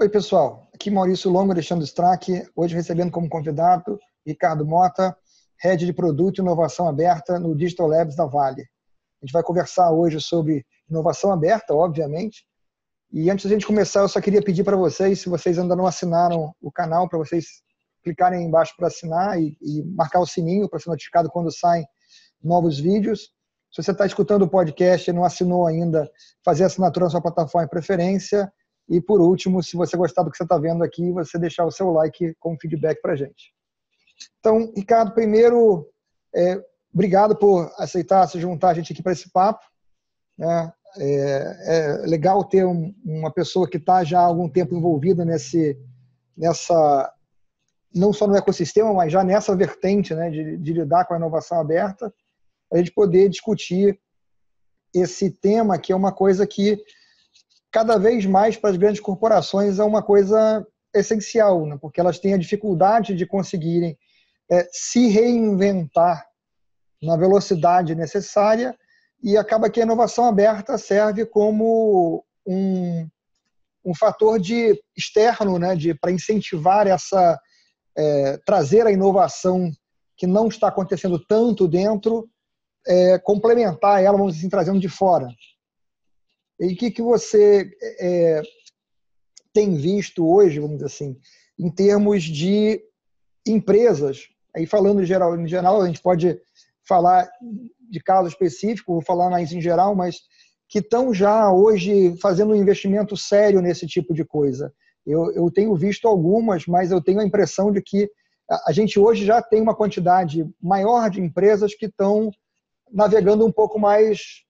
Oi, pessoal. Aqui Maurício Longo, Alexandre Strack. Hoje recebendo como convidado Ricardo Mota, Head de Produto e Inovação Aberta no Digital Labs da Vale. A gente vai conversar hoje sobre inovação aberta, obviamente. E antes da gente começar, eu só queria pedir para vocês, se vocês ainda não assinaram o canal, para vocês clicarem aí embaixo para assinar e marcar o sininho para ser notificado quando saem novos vídeos. Se você está escutando o podcast e não assinou ainda, fazer a assinatura na sua plataforma de preferência. E, por último, se você gostar do que você está vendo aqui, você deixar o seu like como feedback para a gente. Então, Ricardo, primeiro, obrigado por aceitar se juntar a gente aqui para esse papo. Né? É legal ter uma pessoa que está já há algum tempo envolvida nessa, não só no ecossistema, mas já nessa vertente, né, de lidar com a inovação aberta, para a gente poder discutir esse tema, que é uma coisa que cada vez mais para as grandes corporações é uma coisa essencial, né? Porque elas têm a dificuldade de conseguirem se reinventar na velocidade necessária e acaba que a inovação aberta serve como um fator externo, né? Para incentivar trazer a inovação que não está acontecendo tanto dentro, complementar ela, vamos dizer assim, trazendo de fora. E o que você tem visto hoje, vamos dizer assim, em termos de empresas? Aí falando em geral, a gente pode falar de caso específico, vou falar mais em geral, mas que estão já hoje fazendo um investimento sério nesse tipo de coisa. Eu tenho visto algumas, mas eu tenho a impressão de que a gente hoje já tem uma quantidade maior de empresas que estão navegando um pouco mais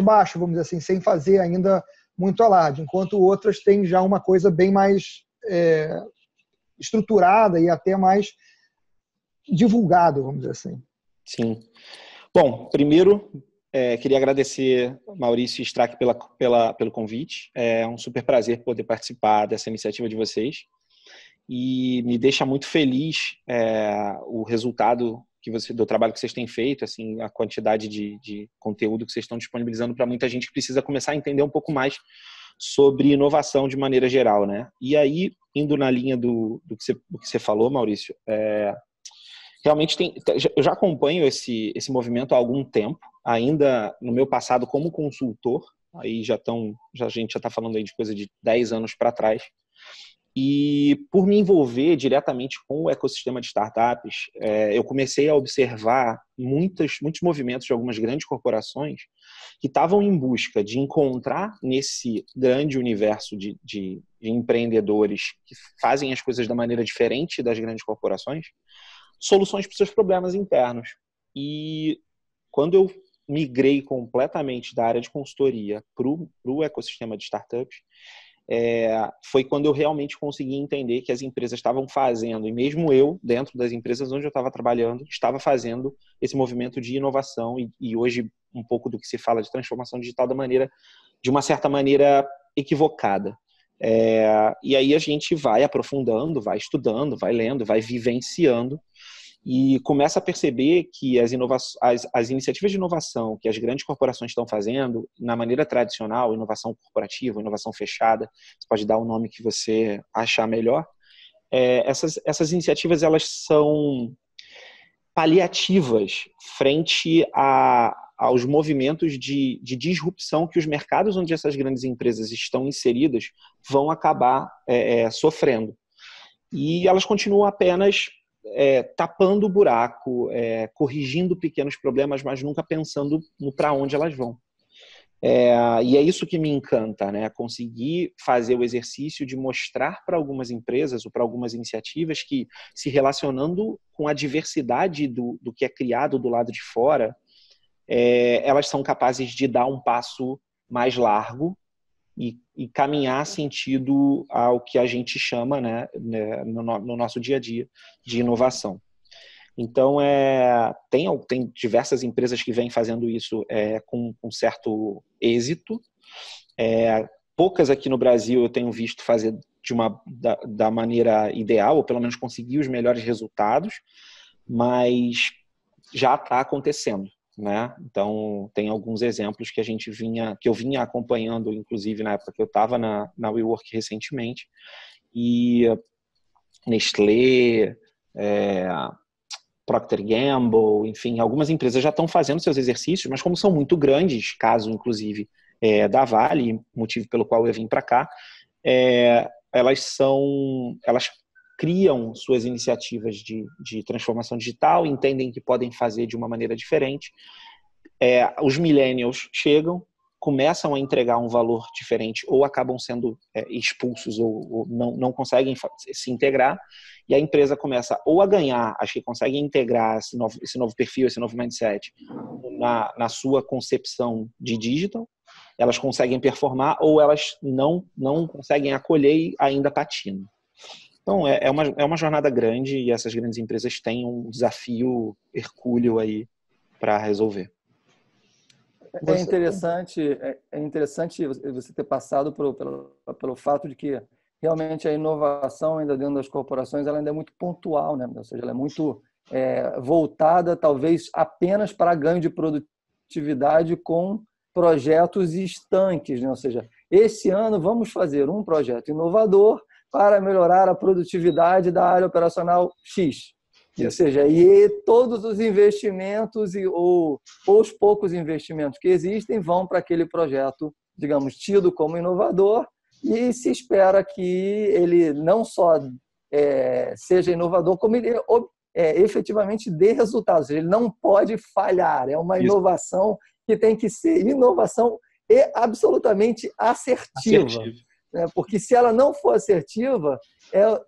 baixo, vamos dizer assim, sem fazer ainda muito alarde, enquanto outras têm já uma coisa bem mais estruturada e até mais divulgada, vamos dizer assim. Sim. Bom, primeiro, queria agradecer Maurício e Strack pelo convite. É um super prazer poder participar dessa iniciativa de vocês. E me deixa muito feliz o resultado do trabalho que vocês têm feito, assim, a quantidade de conteúdo que vocês estão disponibilizando para muita gente que precisa começar a entender um pouco mais sobre inovação de maneira geral, né? E aí, indo na linha do que você falou, Maurício, realmente eu já acompanho esse movimento há algum tempo, ainda no meu passado como consultor, aí a gente já está falando aí de coisa de 10 anos para trás. E por me envolver diretamente com o ecossistema de startups, eu comecei a observar muitos movimentos de algumas grandes corporações que estavam em busca de encontrar nesse grande universo de empreendedores que fazem as coisas da maneira diferente das grandes corporações, soluções para os seus problemas internos. E quando eu migrei completamente da área de consultoria para o ecossistema de startups, foi quando eu realmente consegui entender que as empresas estavam fazendo, e mesmo eu, dentro das empresas onde eu estava trabalhando, estava fazendo esse movimento de inovação e hoje um pouco do que se fala de transformação digital de uma certa maneira equivocada. E aí a gente vai aprofundando, vai estudando, vai lendo, vai vivenciando e começa a perceber que as iniciativas de inovação que as grandes corporações estão fazendo, na maneira tradicional, inovação corporativa, inovação fechada, você pode dar o nome que você achar melhor, essas iniciativas elas são paliativas frente aos movimentos de disrupção que os mercados onde essas grandes empresas estão inseridas vão acabar sofrendo. E elas continuam apenas tapando o buraco, corrigindo pequenos problemas, mas nunca pensando no para onde elas vão. E é isso que me encanta, né? Conseguir fazer o exercício de mostrar para algumas empresas ou para algumas iniciativas que, se relacionando com a diversidade do que é criado do lado de fora, elas são capazes de dar um passo mais largo e caminhar sentido ao que a gente chama, né, no nosso dia a dia, de inovação. Então, tem diversas empresas que vêm fazendo isso com certo êxito. Poucas aqui no Brasil eu tenho visto fazer da maneira ideal, ou pelo menos conseguir os melhores resultados, mas já está acontecendo. né? Então, tem alguns exemplos que que eu vinha acompanhando, inclusive na época que eu estava na WeWork recentemente, e Nestlé, Procter Gamble, enfim, algumas empresas já estão fazendo seus exercícios, mas como são muito grandes, caso inclusive da Vale, motivo pelo qual eu vim para cá, elas criam suas iniciativas de transformação digital, entendem que podem fazer de uma maneira diferente. Os millennials chegam, começam a entregar um valor diferente ou acabam sendo expulsos ou não conseguem se integrar, e a empresa começa ou a ganhar, as que conseguem integrar esse novo perfil, esse novo mindset na sua concepção de digital, elas conseguem performar, ou elas não conseguem acolher e ainda patinam. Então, é uma jornada grande, e essas grandes empresas têm um desafio hercúleo aí para resolver. É interessante você ter passado pelo fato de que realmente a inovação ainda dentro das corporações ela ainda é muito pontual, né? Ou seja, ela é muito voltada talvez apenas para ganho de produtividade com projetos estanques, né? Ou seja, esse ano vamos fazer um projeto inovador para melhorar a produtividade da área operacional X. Ou seja, e todos os investimentos ou os poucos investimentos que existem vão para aquele projeto, digamos, tido como inovador, e se espera que ele não só seja inovador, como ele efetivamente dê resultados. Ou seja, ele não pode falhar. É uma inovação que tem que ser inovação e absolutamente assertiva. Porque se ela não for assertiva,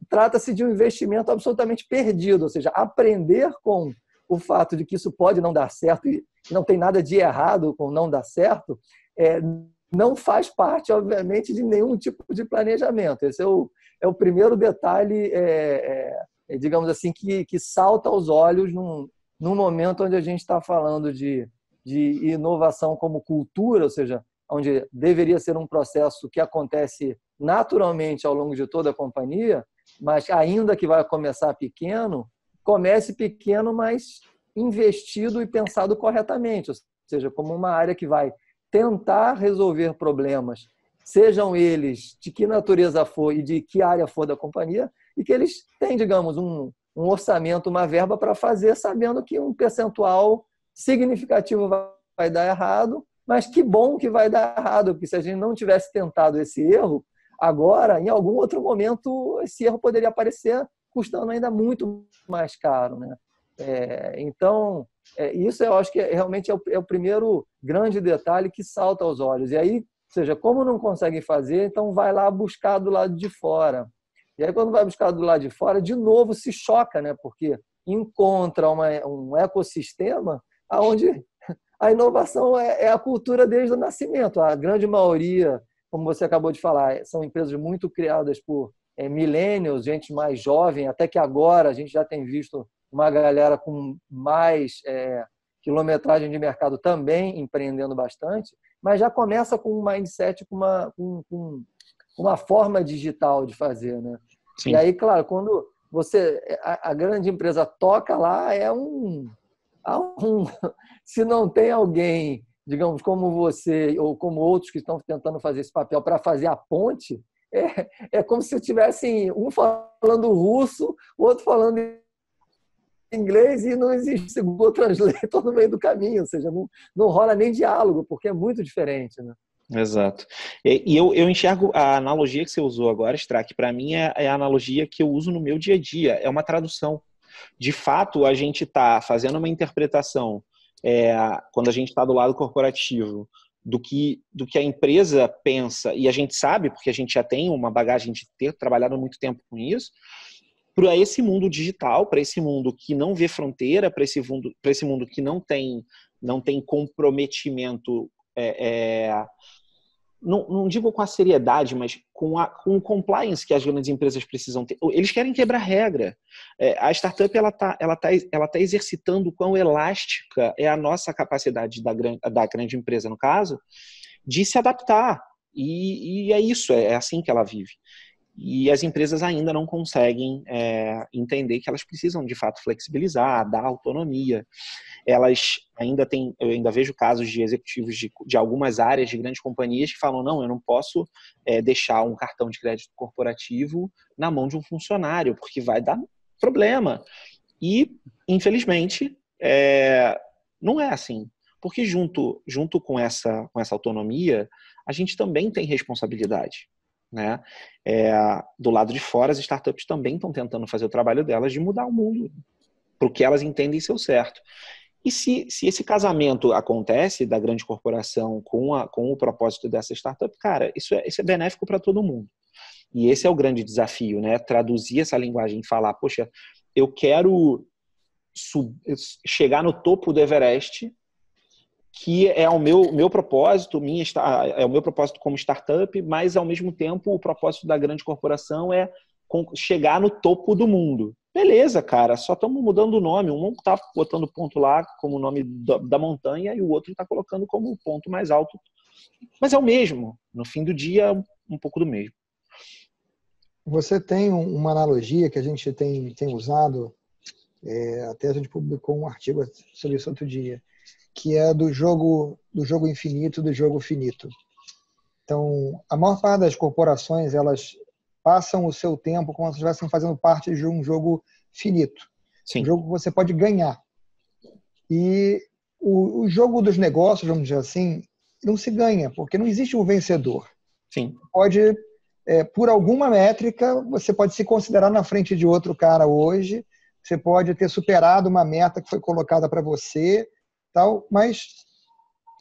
trata-se de um investimento absolutamente perdido, ou seja, aprender com o fato de que isso pode não dar certo, e não tem nada de errado com não dar certo, não faz parte, obviamente, de nenhum tipo de planejamento. Esse é o primeiro detalhe, digamos assim, que salta aos olhos num momento onde a gente está falando de inovação como cultura, ou seja, onde deveria ser um processo que acontece naturalmente ao longo de toda a companhia, mas ainda que vai começar pequeno, comece pequeno, mas investido e pensado corretamente, ou seja, como uma área que vai tentar resolver problemas, sejam eles de que natureza for e de que área for da companhia, e que eles têm, digamos, um orçamento, uma verba para fazer, sabendo que um percentual significativo vai dar errado, mas que bom que vai dar errado, porque se a gente não tivesse tentado esse erro, agora, em algum outro momento, esse erro poderia aparecer custando ainda muito mais caro, né? Então, isso eu acho que realmente é o primeiro grande detalhe que salta aos olhos. E aí, ou seja, como não conseguem fazer, então vai lá buscar do lado de fora. E aí, quando vai buscar do lado de fora, de novo se choca, né? Porque encontra um ecossistema onde a inovação é a cultura desde o nascimento. A grande maioria, como você acabou de falar, são empresas muito criadas por millennials, gente mais jovem, até que agora a gente já tem visto uma galera com mais quilometragem de mercado também empreendendo bastante, mas já começa com um mindset, com uma forma digital de fazer, né? Sim. E aí, claro, quando a grande empresa toca lá, se não tem alguém, digamos, como você ou como outros que estão tentando fazer esse papel para fazer a ponte, é como se tivessem um falando russo, o outro falando inglês e não existe Google Translator no meio do caminho, ou seja, não rola nem diálogo, porque é muito diferente, né? Exato. E eu enxergo a analogia que você usou agora, Strack, para mim é a analogia que eu uso no meu dia a dia, é uma tradução. De fato, a gente está fazendo uma interpretação, quando a gente está do lado corporativo, do que a empresa pensa, e a gente sabe, porque a gente já tem uma bagagem de ter trabalhado muito tempo com isso, para esse mundo digital, para esse mundo que não vê fronteira, para esse mundo que não tem comprometimento, não digo com a seriedade, mas com o compliance que as grandes empresas precisam ter. Eles querem quebrar regra. A startup ela tá exercitando o quão elástica é a nossa capacidade da grande empresa, no caso, de se adaptar. E é isso, é assim que ela vive. E as empresas ainda não conseguem entender que elas precisam, de fato, flexibilizar, dar autonomia. elas ainda têm, eu ainda vejo casos de executivos de algumas áreas de grandes companhias que falam, não, eu não posso deixar um cartão de crédito corporativo na mão de um funcionário, porque vai dar problema. E, infelizmente, não é assim. Porque junto com essa autonomia, a gente também tem responsabilidade, né? Do lado de fora, as startups também estão tentando fazer o trabalho delas de mudar o mundo para o que elas entendem ser o certo. E se esse casamento acontece da grande corporação com o propósito dessa startup, cara, isso é benéfico para todo mundo. E esse é o grande desafio, né? Traduzir essa linguagem e falar, poxa, eu quero chegar no topo do Everest, que é o meu propósito, é o meu propósito como startup, mas ao mesmo tempo o propósito da grande corporação é chegar no topo do mundo. Beleza, cara, só estamos mudando o nome. Um está botando ponto lá como o nome da montanha e o outro está colocando como o ponto mais alto. Mas é o mesmo. No fim do dia, um pouco do mesmo. Você tem uma analogia que a gente tem usado, até a gente publicou um artigo sobre isso outro dia, que é do jogo infinito, do jogo finito. Então, a maior parte das corporações, elas passam o seu tempo como se estivessem fazendo parte de um jogo finito. Sim. Um jogo que você pode ganhar. E o jogo dos negócios, vamos dizer assim, não se ganha, porque não existe um vencedor. Sim. Pode, por alguma métrica, você pode se considerar na frente de outro cara hoje, você pode ter superado uma meta que foi colocada para você, tal, mas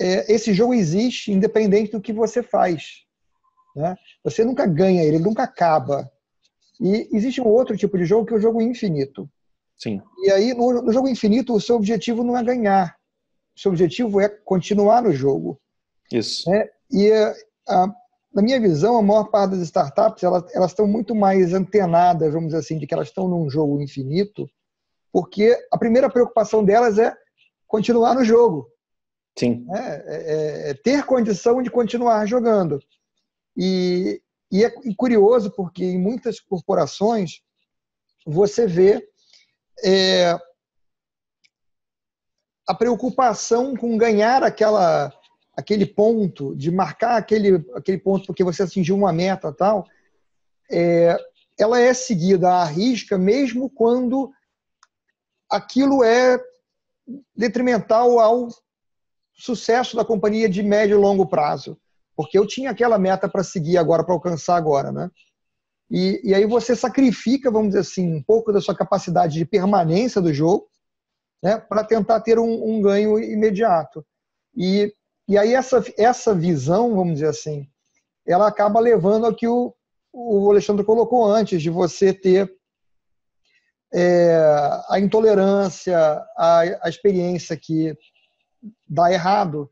esse jogo existe independente do que você faz, né? Você nunca ganha ele nunca acaba. E existe um outro tipo de jogo que é o jogo infinito. Sim. E aí, no jogo infinito, o seu objetivo não é ganhar. O seu objetivo é continuar no jogo. Isso. E, na minha visão, a maior parte das startups, elas estão muito mais antenadas, vamos dizer assim, de que elas estão num jogo infinito, porque a primeira preocupação delas é continuar no jogo. Sim. Ter condição de continuar jogando. E é curioso porque em muitas corporações você vê a preocupação com ganhar aquele ponto, de marcar aquele ponto porque você atingiu uma meta tal, ela é seguida à risca mesmo quando aquilo é detrimental ao sucesso da companhia de médio e longo prazo. Porque eu tinha aquela meta para seguir agora, para alcançar agora, né? E aí você sacrifica, vamos dizer assim, um pouco da sua capacidade de permanência do jogo, né, para tentar ter um ganho imediato. E aí essa visão, vamos dizer assim, ela acaba levando ao que o Alexandre colocou antes, de você ter a intolerância, a experiência que dá errado,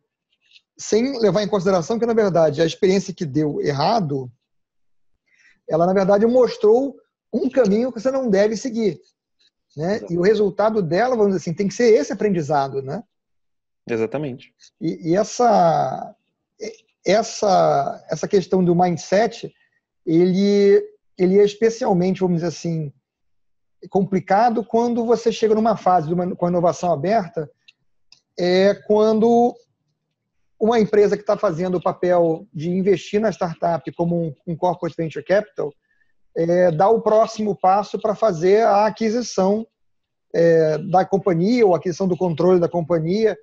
sem levar em consideração que, na verdade, a experiência que deu errado, ela, na verdade, mostrou um caminho que você não deve seguir, né? E o resultado dela, vamos dizer assim, tem que ser esse aprendizado, né? Exatamente. E essa questão do mindset, ele é especialmente, vamos dizer assim, complicado quando você chega numa fase com a inovação aberta, quando uma empresa que está fazendo o papel de investir na startup como um corporate venture capital dá o próximo passo para fazer a aquisição da companhia ou a aquisição do controle da companhia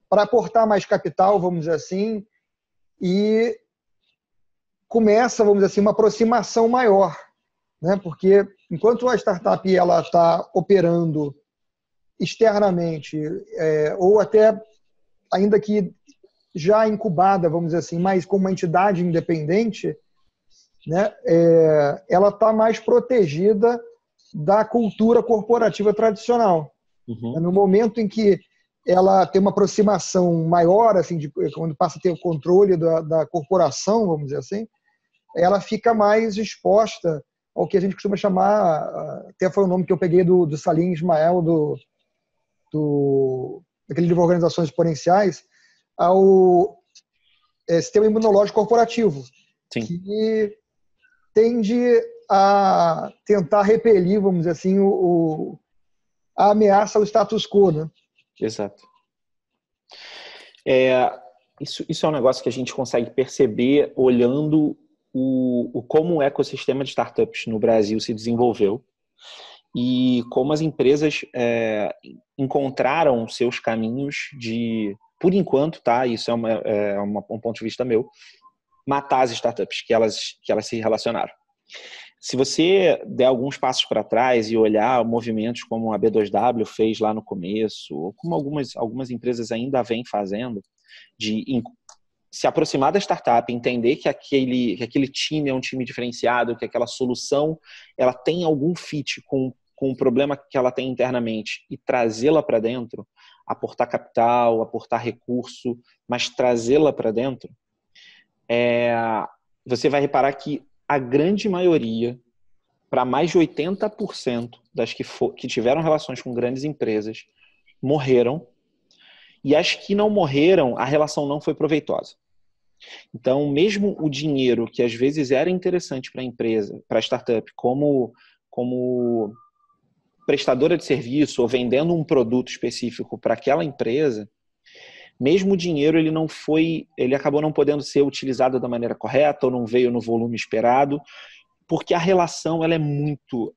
para aportar mais capital, vamos dizer assim, e começa, vamos dizer assim, uma aproximação maior, né? Porque enquanto a startup está operando externamente ou até ainda que já incubada, vamos dizer assim, mas como uma entidade independente, né, ela está mais protegida da cultura corporativa tradicional. Uhum. No momento em que ela tem uma aproximação maior, assim, quando passa a ter o controle da corporação, vamos dizer assim, ela fica mais exposta ao que a gente costuma chamar, até foi o nome que eu peguei do Salim Ismael, daquele livro Organizações Exponenciais, ao sistema imunológico corporativo, Sim. que tende a tentar repelir, vamos dizer assim, a ameaça ao status quo, né? Exato. Isso é um negócio que a gente consegue perceber olhando como o ecossistema de startups no Brasil se desenvolveu e como as empresas encontraram seus caminhos por enquanto, tá? Isso é um ponto de vista meu, matar as startups que elas se relacionaram. Se você der alguns passos para trás e olhar movimentos como a B2W fez lá no começo, ou como algumas empresas ainda vêm fazendo, de se aproximar da startup, entender que aquele time é um time diferenciado, que aquela solução ela tem algum fit com o problema que ela tem internamente e trazê-la para dentro, aportar capital, aportar recurso, mas trazê-la para dentro, você vai reparar que a grande maioria, para mais de 80% das que tiveram relações com grandes empresas, morreram. E as que não morreram, a relação não foi proveitosa. Então, mesmo o dinheiro que às vezes era interessante para a empresa, para a startup, como prestadora de serviço ou vendendo um produto específico para aquela empresa, mesmo o dinheiro ele acabou não podendo ser utilizado da maneira correta ou não veio no volume esperado, porque a relação ela é muito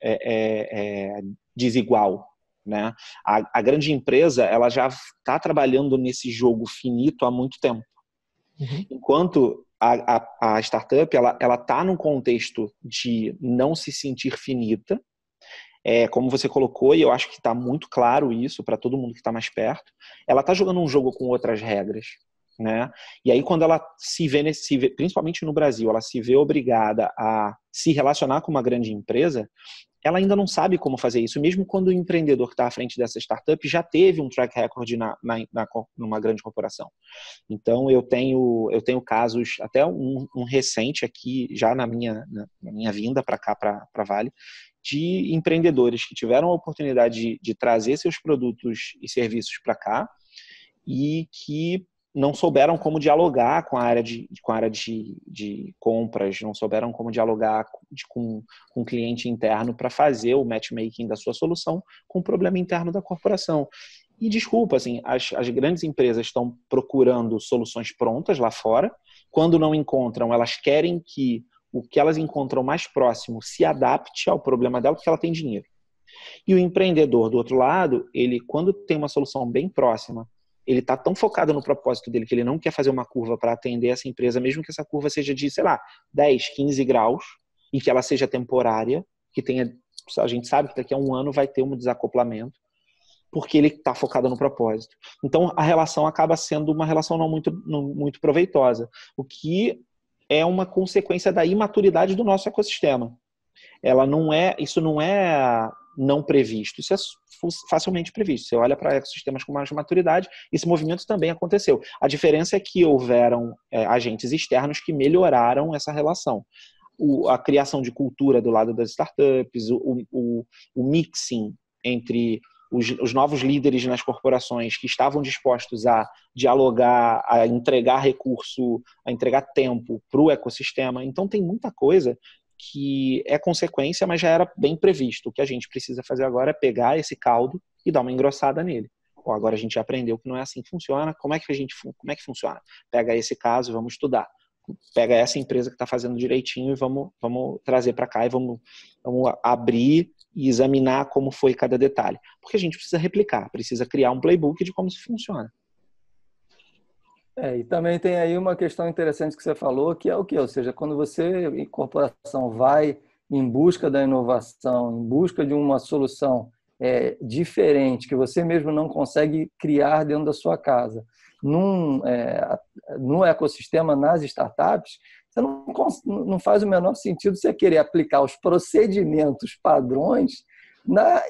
desigual, né? A grande empresa ela já está trabalhando nesse jogo finito há muito tempo, enquanto a startup ela está num contexto de não se sentir finita. Como você colocou, e eu acho que está muito claro isso para todo mundo que está mais perto, ela está jogando um jogo com outras regras, né? E aí quando ela se vê, principalmente no Brasil, ela se vê obrigada a se relacionar com uma grande empresa, ela ainda não sabe como fazer isso, mesmo quando o empreendedor que está à frente dessa startup já teve um track record numa grande corporação. Então eu tenho casos, até um recente aqui, já na minha vinda para cá, para Vale, de empreendedores que tiveram a oportunidade de trazer seus produtos e serviços para cá e que não souberam como dialogar com a área de compras, não souberam como dialogar com o cliente interno para fazer o matchmaking da sua solução com o problema interno da corporação. E desculpa, assim, as grandes empresas estão procurando soluções prontas lá fora. Quando não encontram, elas querem que o que elas encontram mais próximo se adapte ao problema dela, porque ela tem dinheiro. E o empreendedor, do outro lado, ele, quando tem uma solução bem próxima, ele está tão focado no propósito dele que ele não quer fazer uma curva para atender essa empresa, mesmo que essa curva seja de, 10, 15 graus, e que ela seja temporária, a gente sabe que daqui a um ano vai ter um desacoplamento, porque ele está focado no propósito. Então, a relação acaba sendo uma relação não muito proveitosa, o que é uma consequência da imaturidade do nosso ecossistema. Isso não é não previsto, isso é facilmente previsto. Você olha para ecossistemas com mais maturidade, esse movimento também aconteceu. A diferença é que houveram agentes externos que melhoraram essa relação. A criação de cultura do lado das startups, o mixing entre os novos líderes nas corporações que estavam dispostos a dialogar, a entregar recurso, a entregar tempo para o ecossistema. Então tem muita coisa que é consequência, mas já era bem previsto. O que a gente precisa fazer agora é pegar esse caldo e dar uma engrossada nele. Agora a gente já aprendeu que não é assim que funciona. Como é que funciona? Pega esse caso, vamos estudar. Pega essa empresa que está fazendo direitinho e vamos trazer para cá e vamos abrir e examinar como foi cada detalhe. Porque a gente precisa replicar, precisa criar um playbook de como isso funciona. E também tem aí uma questão interessante que você falou, que é o quê? Ou seja, quando você, em corporação, vai em busca da inovação, em busca de uma solução diferente, que você mesmo não consegue criar dentro da sua casa, no ecossistema, nas startups, você não faz o menor sentido você querer aplicar os procedimentos padrões na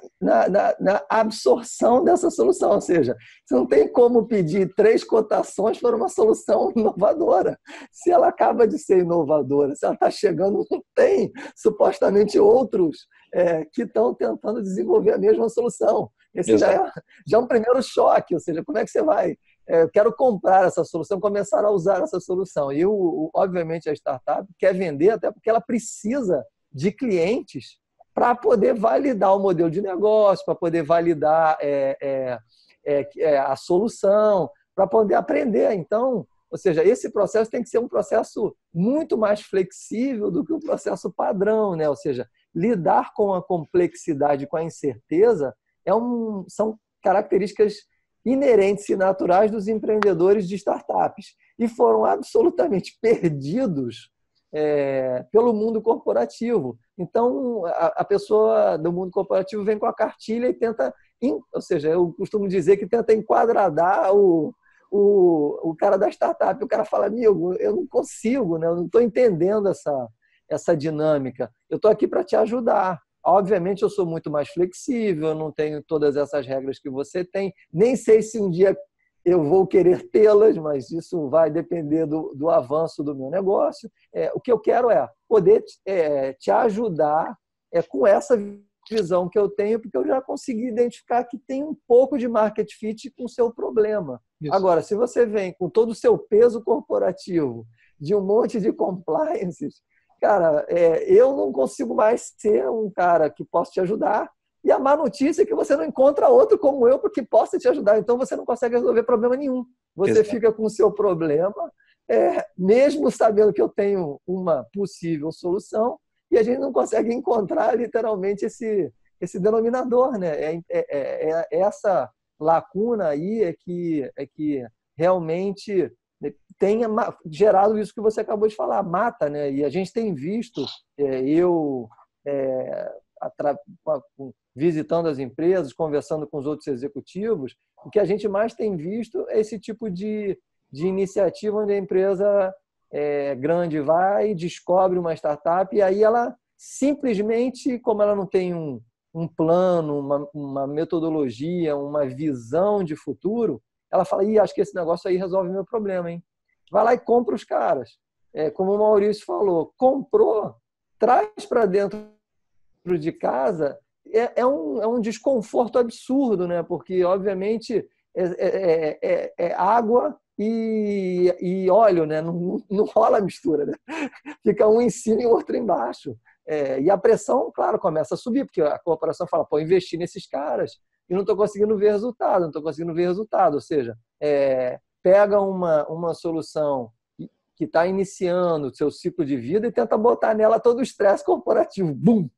absorção dessa solução. Ou seja, você não tem como pedir 3 cotações para uma solução inovadora. Se ela acaba de ser inovadora, se ela está chegando, não tem supostamente outros que estão tentando desenvolver a mesma solução. Esse já é um primeiro choque. Ou seja, como é que você vai? Eu quero comprar essa solução, começar a usar essa solução. E, obviamente, a startup quer vender até porque ela precisa de clientes para poder validar o modelo de negócio, para poder validar a solução, para poder aprender. Então, ou seja, esse processo tem que ser um processo muito mais flexível do que o processo padrão, né? Ou seja, lidar com a complexidade, com a incerteza, são características inerentes e naturais dos empreendedores de startups. E foram absolutamente perdidos pelo mundo corporativo. Então, a pessoa do mundo corporativo vem com a cartilha e tenta, ou seja, eu costumo dizer que tenta enquadrar o cara da startup. O cara fala, amigo, eu não consigo, né? Eu não estou entendendo essa dinâmica. Eu estou aqui para te ajudar. Obviamente, eu sou muito mais flexível, eu não tenho todas essas regras que você tem. Nem sei se um dia eu vou querer tê-las, mas isso vai depender do avanço do meu negócio. O que eu quero é poder te ajudar com essa visão que eu tenho, porque eu já consegui identificar que tem um pouco de market fit com o seu problema. Isso. Agora, se você vem com todo o seu peso corporativo, de um monte de compliances, cara, eu não consigo mais ser um cara que possa te ajudar. E a má notícia é que você não encontra outro como eu que possa te ajudar. Então, você não consegue resolver problema nenhum. Você Exato. Fica com o seu problema, mesmo sabendo que eu tenho uma possível solução, e a gente não consegue encontrar, literalmente, esse denominador, né? Essa lacuna aí que realmente tenha gerado isso que você acabou de falar, mata, né? E a gente tem visto, visitando as empresas, conversando com os outros executivos, o que a gente mais tem visto é esse tipo de iniciativa onde a empresa grande vai, descobre uma startup e aí ela simplesmente, como ela não tem um plano, uma metodologia, uma visão de futuro, ela fala, acho que esse negócio aí resolve meu problema, hein? Vai lá e compra os caras. Como o Maurício falou, comprou, traz para dentro de casa, é um desconforto absurdo, né? Porque, obviamente, é água e óleo, né? Não rola a mistura, né? Fica um em cima e o outro embaixo. E a pressão, claro, começa a subir, porque a corporação fala, pô, investir nesses caras e não estou conseguindo ver resultado, Ou seja, pega uma solução que está iniciando o seu ciclo de vida e tenta botar nela todo o estresse corporativo. Bum! O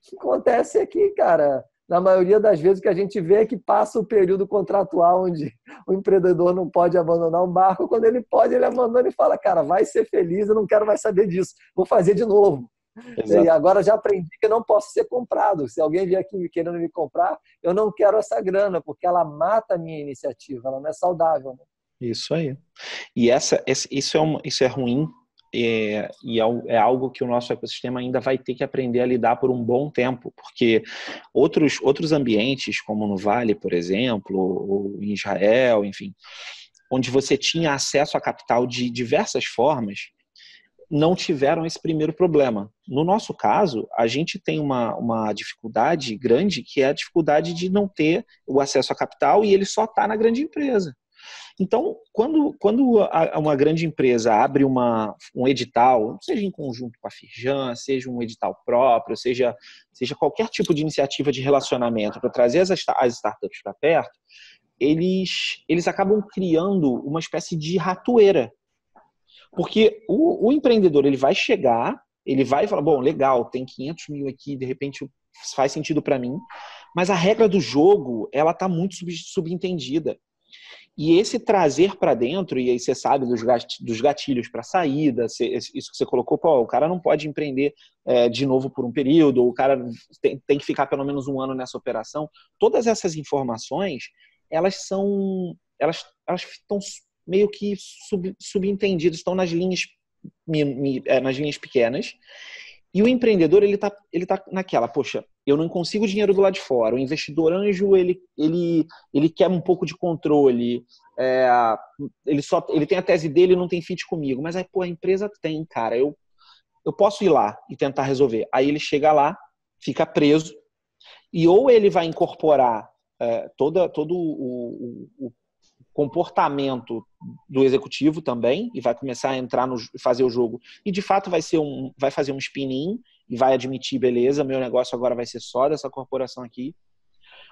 que acontece é que, cara, na maioria das vezes o que a gente vê é que passa o período contratual onde o empreendedor não pode abandonar um barco. Quando ele pode, ele abandona e fala, cara, vai ser feliz, eu não quero mais saber disso, vou fazer de novo. Exato. E agora já aprendi que não posso ser comprado. Se alguém vier aqui querendo me comprar, eu não quero essa grana, porque ela mata a minha iniciativa, ela não é saudável. Né? Isso aí. E isso é ruim. É algo que o nosso ecossistema ainda vai ter que aprender a lidar por um bom tempo, porque outros ambientes, como no Vale, por exemplo, ou em Israel, enfim, onde você tinha acesso a capital de diversas formas, não tiveram esse primeiro problema. No nosso caso, a gente tem uma dificuldade grande, que é a dificuldade de não ter o acesso a capital e ele só está na grande empresa. Então, quando uma grande empresa abre um edital, seja em conjunto com a Firjan, seja um edital próprio, seja qualquer tipo de iniciativa de relacionamento para trazer as startups para perto, eles acabam criando uma espécie de ratoeira. Porque o empreendedor ele vai chegar, ele vai falar, bom, legal, tem 500 mil aqui, de repente faz sentido para mim, mas a regra do jogo ela está muito subentendida. E esse trazer para dentro, e aí você sabe dos gatilhos para saída, isso que você colocou, pô, o cara não pode empreender de novo por um período, ou o cara tem que ficar pelo menos um ano nessa operação. Todas essas informações, elas estão meio que subentendidas, estão nas linhas pequenas. E o empreendedor, ele tá naquela, poxa, eu não consigo dinheiro do lado de fora. O investidor anjo, ele quer um pouco de controle. Ele tem a tese dele e não tem fit comigo. Mas aí, pô, a empresa tem, cara. Eu posso ir lá e tentar resolver. Aí ele chega lá, fica preso. E ou ele vai incorporar todo o comportamento do executivo também e vai começar a entrar fazer o jogo e de fato vai fazer um spin-in e vai admitir, beleza, meu negócio agora vai ser só dessa corporação aqui,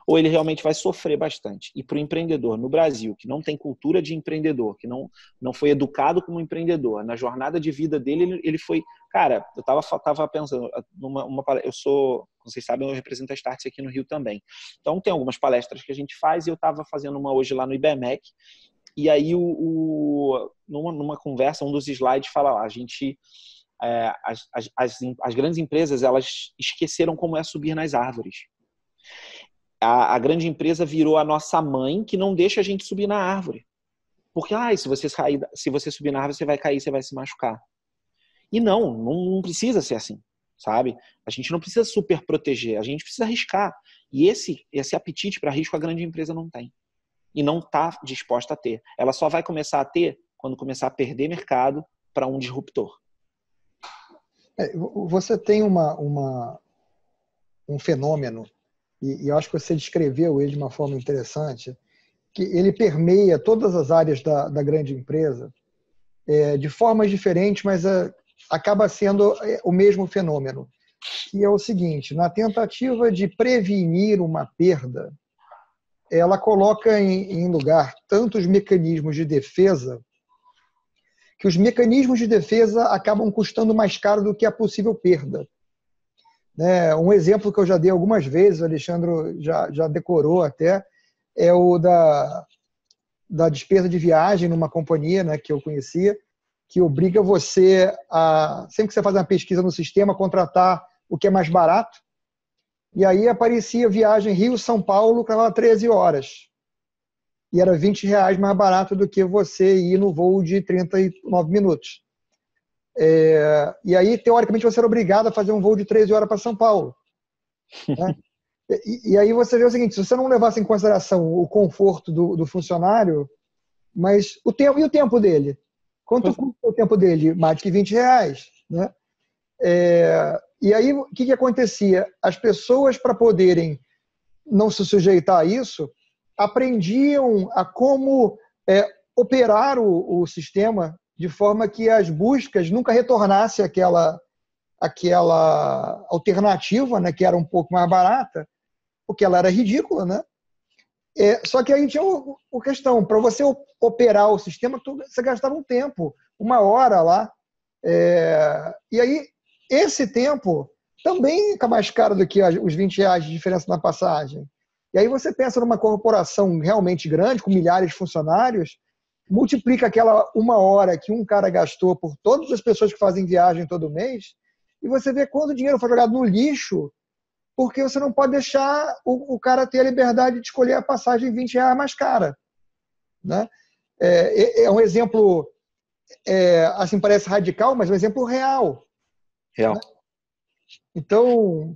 ou ele realmente vai sofrer bastante. E para o empreendedor no Brasil, que não tem cultura de empreendedor, que não foi educado como empreendedor, na jornada de vida dele, ele foi... Cara, eu tava pensando, eu sou, como vocês sabem, eu represento a Startse aqui no Rio também. Então tem algumas palestras que a gente faz, e eu estava fazendo uma hoje lá no IBMEC, e aí numa conversa, um dos slides fala lá, a gente... as grandes empresas, elas esqueceram como é subir nas árvores. A grande empresa virou a nossa mãe, que não deixa a gente subir na árvore. Porque se você subir na árvore, você vai cair, você vai se machucar. E não precisa ser assim, sabe? A gente não precisa super proteger, a gente precisa arriscar. E esse apetite para risco a grande empresa não tem. E não está disposta a ter. Ela só vai começar a ter quando começar a perder mercado para um disruptor. Você tem um fenômeno, e eu acho que você descreveu ele de uma forma interessante, que ele permeia todas as áreas da grande empresa, de formas diferentes, mas acaba sendo o mesmo fenômeno, que é o seguinte: na tentativa de prevenir uma perda, ela coloca em lugar tantos mecanismos de defesa, que os mecanismos de defesa acabam custando mais caro do que a possível perda. Um exemplo que eu já dei algumas vezes, o Alexandre já decorou até, é o da despesa de viagem numa companhia, né, que eu conhecia, que obriga você a, sempre que você faz uma pesquisa no sistema, contratar o que é mais barato. E aí aparecia viagem Rio-São Paulo, que levava 13 horas. E era R$20 mais barato do que você ir no voo de 39 minutos. E aí, teoricamente, você era obrigado a fazer um voo de 13 horas para São Paulo. Né? E aí você vê o seguinte: se você não levasse em consideração o conforto do funcionário, mas o tempo dele? Quanto custa o tempo dele? Mais de que R$20. Né? E aí, o que acontecia? As pessoas, para poderem não se sujeitar a isso, aprendiam a como operar o sistema de forma que as buscas nunca retornassem aquela alternativa, né, que era um pouco mais barata, porque ela era ridícula, né? Só que aí tinha a questão: para você operar o sistema, você gastava um tempo, 1 hora lá. E aí, esse tempo também fica mais caro do que os R$20 de diferença na passagem. E aí você pensa numa corporação realmente grande, com milhares de funcionários, multiplica aquela 1 hora que um cara gastou por todas as pessoas que fazem viagem todo mês, e você vê quanto dinheiro foi jogado no lixo, porque você não pode deixar o cara ter a liberdade de escolher a passagem R$20 mais cara. Né? É um exemplo, assim, parece radical, mas é um exemplo real. Real. Né? Então,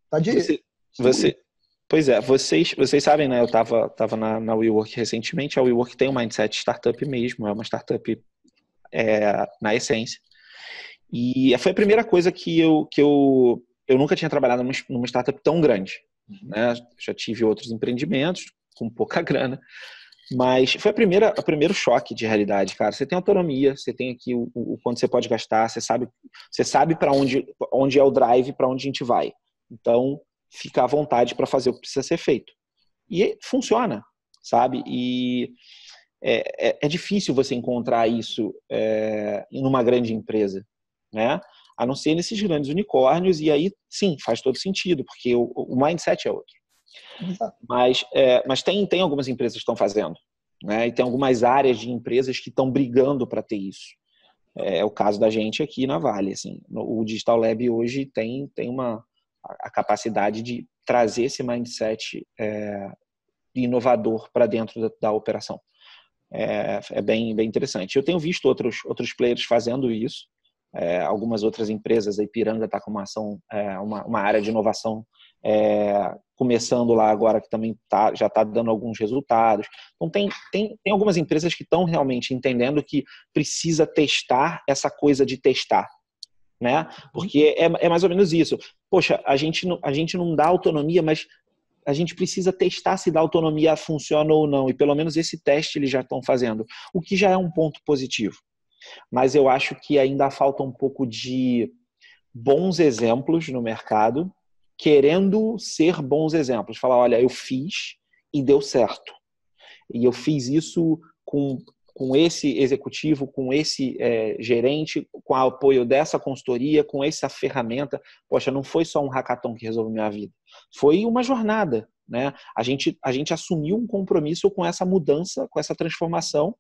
tá de... Pois é, vocês sabem, né? Eu tava na WeWork recentemente. A WeWork tem um mindset startup mesmo, é uma startup na essência. E foi a primeira coisa que eu nunca tinha trabalhado numa startup tão grande. Né? Já tive outros empreendimentos com pouca grana, mas foi o primeiro choque de realidade, cara. Você tem autonomia, você tem aqui o quanto você pode gastar, você sabe para onde é o drive, para onde a gente vai. Então, fica à vontade para fazer o que precisa ser feito. E funciona, sabe? E é difícil você encontrar isso em uma grande empresa, né? A não ser nesses grandes unicórnios, e aí, sim, faz todo sentido, porque o mindset é outro. Mas tem algumas empresas que estão fazendo, né? E tem algumas áreas de empresas que estão brigando para ter isso. É o caso da gente aqui na Vale. Assim, o Digital Lab hoje tem a capacidade de trazer esse mindset inovador para dentro da operação. É bem interessante. Eu tenho visto outros players fazendo isso. Algumas outras empresas, a Ipiranga está com uma ação, uma área de inovação começando lá agora, que também já está dando alguns resultados. Então tem algumas empresas que estão realmente entendendo que precisa testar essa coisa de testar. Né? Porque é mais ou menos isso. Poxa, a gente não dá autonomia, mas a gente precisa testar se da autonomia funciona ou não. E pelo menos esse teste eles já estão fazendo, o que já é um ponto positivo. Mas eu acho que ainda falta um pouco de bons exemplos no mercado, querendo ser bons exemplos. Falar, olha, eu fiz e deu certo. E eu fiz isso com esse executivo, com esse gerente, com o apoio dessa consultoria, com essa ferramenta. Poxa, não foi só um hackathon que resolveu minha vida. Foi uma jornada, né? A gente assumiu um compromisso com essa mudança, com essa transformação,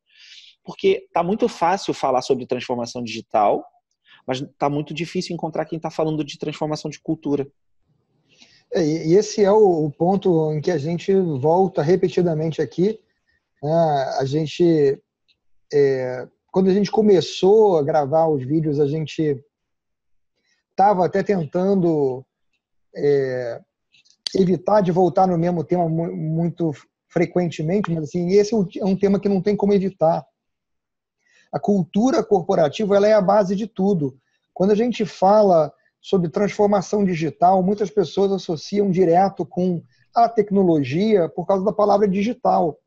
porque está muito fácil falar sobre transformação digital, mas está muito difícil encontrar quem está falando de transformação de cultura. E esse é o ponto em que a gente volta repetidamente aqui. A gente, quando a gente começou a gravar os vídeos, a gente estava até tentando evitar de voltar no mesmo tema muito frequentemente, mas assim, esse é um tema que não tem como evitar. A cultura corporativa, ela é a base de tudo. Quando a gente fala sobre transformação digital, muitas pessoas associam direto com a tecnologia por causa da palavra digital.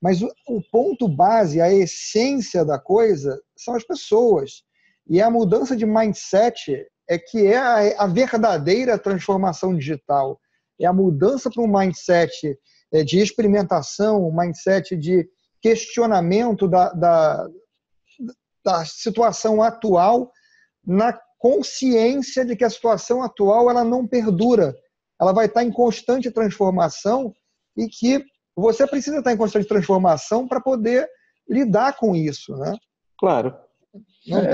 Mas o ponto base, a essência da coisa, são as pessoas. E a mudança de mindset que é a verdadeira transformação digital. É a mudança para um mindset de experimentação, um mindset de questionamento da situação atual, na consciência de que a situação atual ela não perdura. Ela vai estar em constante transformação e que você precisa estar em constante transformação para poder lidar com isso, né? Claro.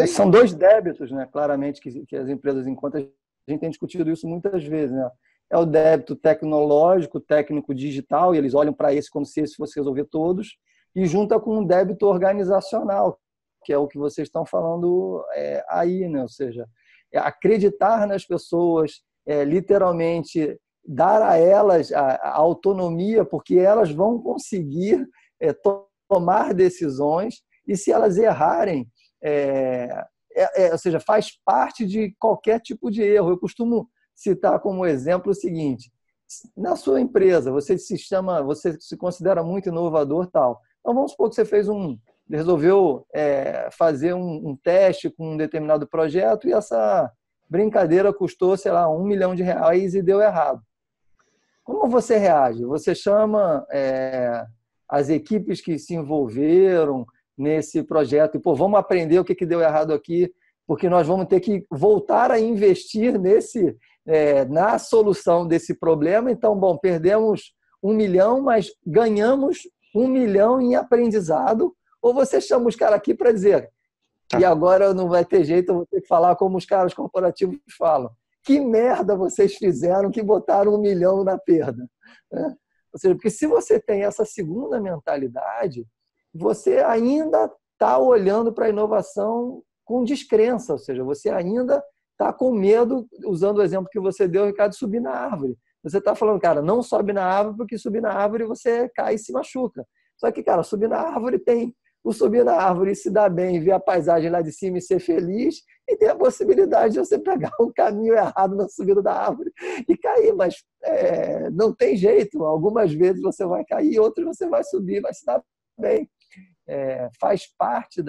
São dois débitos, né? Claramente, que as empresas, enquanto a gente tem discutido isso muitas vezes, né? É o débito tecnológico, técnico, digital, e eles olham para esse como se esse fosse resolver todos, e junta com um débito organizacional, que é o que vocês estão falando aí, né? Ou seja, acreditar nas pessoas, literalmente dar a elas a autonomia, porque elas vão conseguir tomar decisões, e se elas errarem, ou seja, faz parte de qualquer tipo de erro. Eu costumo citar como exemplo o seguinte: na sua empresa, você se considera muito inovador, tal. Então vamos supor que você resolveu fazer um teste com um determinado projeto e essa brincadeira custou, sei lá, R$1 milhão e deu errado. Como você reage? Você chama as equipes que se envolveram nesse projeto e, vamos aprender o que deu errado aqui, porque nós vamos ter que voltar a investir na solução desse problema. Então, perdemos 1 milhão, mas ganhamos 1 milhão em aprendizado. Ou você chama os caras aqui para dizer, e agora não vai ter jeito, eu vou ter que falar como os caras corporativos falam. Que merda vocês fizeram que botaram 1 milhão na perda? Ou seja, porque se você tem essa segunda mentalidade, você ainda está olhando para a inovação com descrença, ou seja, você ainda está com medo, usando o exemplo que você deu, Ricardo, de subir na árvore. Você está falando, cara, não sobe na árvore, porque subir na árvore você cai e se machuca. Só que, cara, subir na árvore tem o subir na árvore e se dar bem, ver a paisagem lá de cima e ser feliz, e tem a possibilidade de você pegar um caminho errado na subida da árvore e cair, mas não tem jeito. Algumas vezes você vai cair, outras você vai subir, vai se dar bem. Faz parte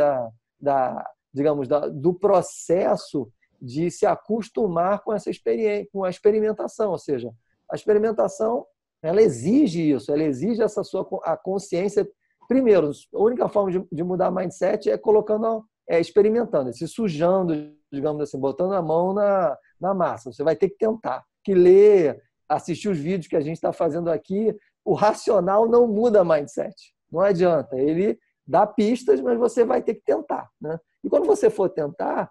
digamos, do processo de se acostumar com essa experiência, com a experimentação. Ou seja, a experimentação, ela exige isso, ela exige a consciência. Primeiro, a única forma de mudar mindset é experimentando, se sujando, digamos assim, botando a mão na massa. Você vai ter que tentar, que ler, assistir os vídeos que a gente está fazendo aqui. O racional não muda mindset, não adianta. Ele dá pistas, mas você vai ter que tentar, né? E quando você for tentar,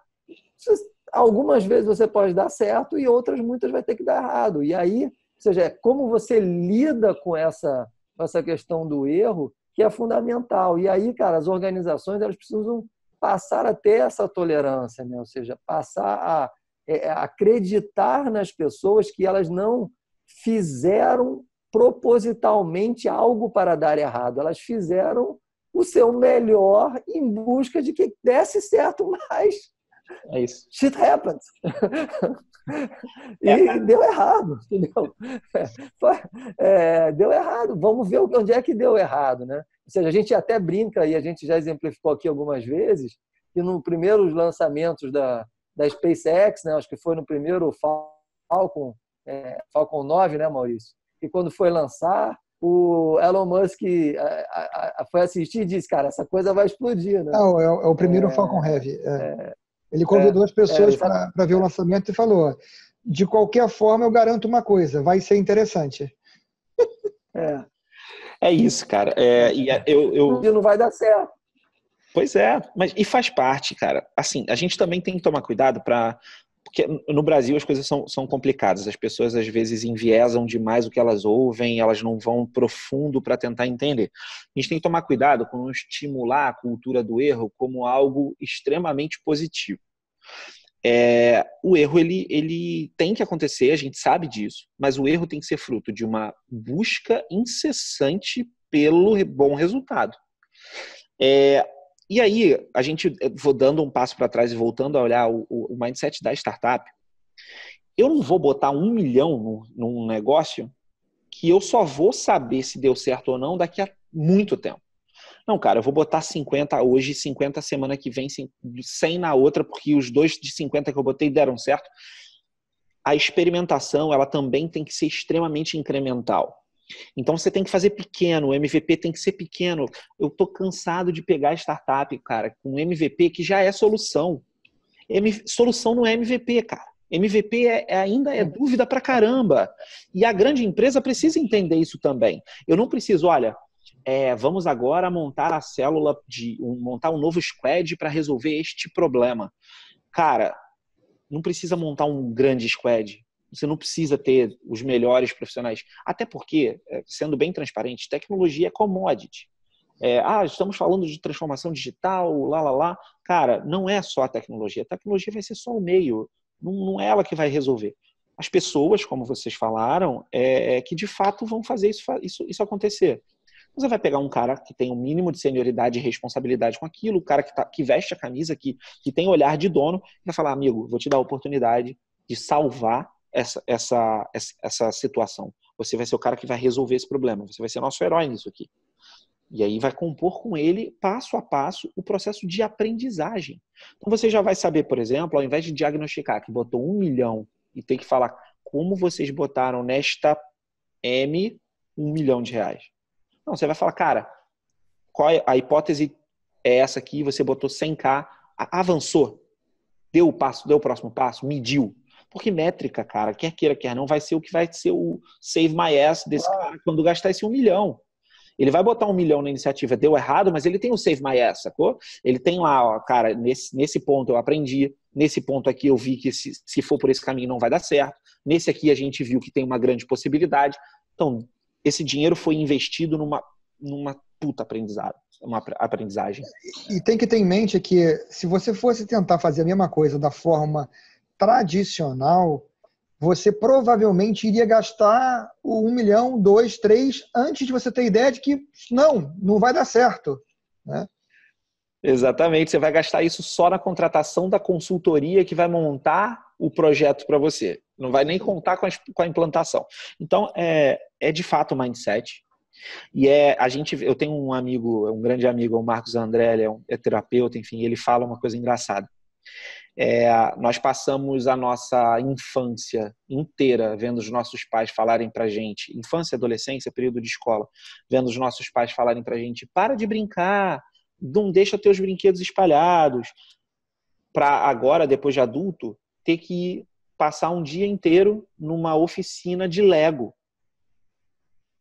algumas vezes você pode dar certo e outras muitas vai ter que dar errado. E aí, ou seja, como você lida com essa questão do erro, que é fundamental. E aí, cara, as organizações elas precisam passar a ter essa tolerância, né? Ou seja, passar a acreditar nas pessoas que elas não fizeram propositalmente algo para dar errado. Elas fizeram o seu melhor em busca de que desse certo, mas isso. Shit happens. E deu errado, entendeu? Deu errado. Vamos ver onde é que deu errado, né? Ou seja, a gente até brinca, e a gente já exemplificou aqui algumas vezes, que nos primeiros lançamentos da SpaceX, né? Acho que foi no primeiro Falcon, Falcon 9, né, Maurício? E quando foi lançar, o Elon Musk foi assistir e disse, cara, essa coisa vai explodir, né? Não, é o primeiro Falcon Heavy. Ele convidou as pessoas para ver o lançamento e falou, de qualquer forma, eu garanto uma coisa, vai ser interessante. É isso, cara. Não vai dar certo. Pois é, e faz parte, cara. Assim, a gente também tem que tomar cuidado porque no Brasil as coisas são complicadas. As pessoas às vezes enviesam demais o que elas ouvem, elas não vão profundo para tentar entender. A gente tem que tomar cuidado com não estimular a cultura do erro como algo extremamente positivo. O erro ele tem que acontecer, a gente sabe disso, mas o erro tem que ser fruto de uma busca incessante pelo bom resultado. E aí, vou dando um passo para trás e voltando a olhar o mindset da startup, eu não vou botar 1 milhão num negócio que eu só vou saber se deu certo ou não daqui a muito tempo. Não, cara, eu vou botar 50 hoje, 50 semana que vem, 100 na outra, porque os 2 de 50 que eu botei deram certo. A experimentação, ela também tem que ser extremamente incremental. Então você tem que fazer pequeno, o MVP tem que ser pequeno. Eu tô cansado de pegar startup, cara, com MVP que já é solução. Solução não é MVP, cara. MVP ainda é dúvida pra caramba. E a grande empresa precisa entender isso também. Eu não preciso, olha, vamos agora montar a célula, montar um novo squad para resolver este problema. Cara, não precisa montar um grande squad. Você não precisa ter os melhores profissionais. Até porque, sendo bem transparente, tecnologia é commodity. Estamos falando de transformação digital, lá. Cara, não é só a tecnologia. A tecnologia vai ser só o meio. Não é ela que vai resolver. As pessoas, como vocês falaram, que de fato vão fazer isso acontecer. Você vai pegar um cara que tem um mínimo de senioridade e responsabilidade com aquilo, o cara que veste a camisa, que tem olhar de dono, e vai falar, amigo, vou te dar a oportunidade de salvar essa situação. Você vai ser o cara que vai resolver esse problema. Você vai ser nosso herói nisso aqui. E aí vai compor com ele, passo a passo, o processo de aprendizagem. Então você já vai saber, por exemplo, ao invés de diagnosticar que botou 1 milhão e ter que falar como vocês botaram nesta M 1 milhão de reais. Não, você vai falar, cara, a hipótese é essa aqui, você botou 100K, avançou, deu o próximo passo, mediu. Porque métrica, cara, quer queira, quer não, vai ser o que vai ser o save my ass desse cara quando gastar esse 1 milhão. Ele vai botar 1 milhão na iniciativa, deu errado, mas ele tem o save my ass, sacou? Ele tem lá, ó, cara, nesse ponto eu aprendi, nesse ponto aqui eu vi que se for por esse caminho não vai dar certo, nesse aqui a gente viu que tem uma grande possibilidade. Então, esse dinheiro foi investido numa puta aprendizado, uma aprendizagem. E tem que ter em mente que se você fosse tentar fazer a mesma coisa da forma tradicional, você provavelmente iria gastar o 1 milhão, 2, 3, antes de você ter ideia de que não vai dar certo, né? Exatamente, você vai gastar isso só na contratação da consultoria que vai montar o projeto para você. Não vai nem contar com a implantação. Então, é de fato o mindset. E eu tenho um amigo, um grande amigo, o Marcos André, ele é terapeuta, enfim, ele fala uma coisa engraçada. Nós passamos a nossa infância inteira vendo os nossos pais falarem pra gente, infância, adolescência, período de escola, vendo os nossos pais falarem pra gente, para de brincar, não deixa teus brinquedos espalhados, para agora, depois de adulto, ter que passar um dia inteiro numa oficina de Lego.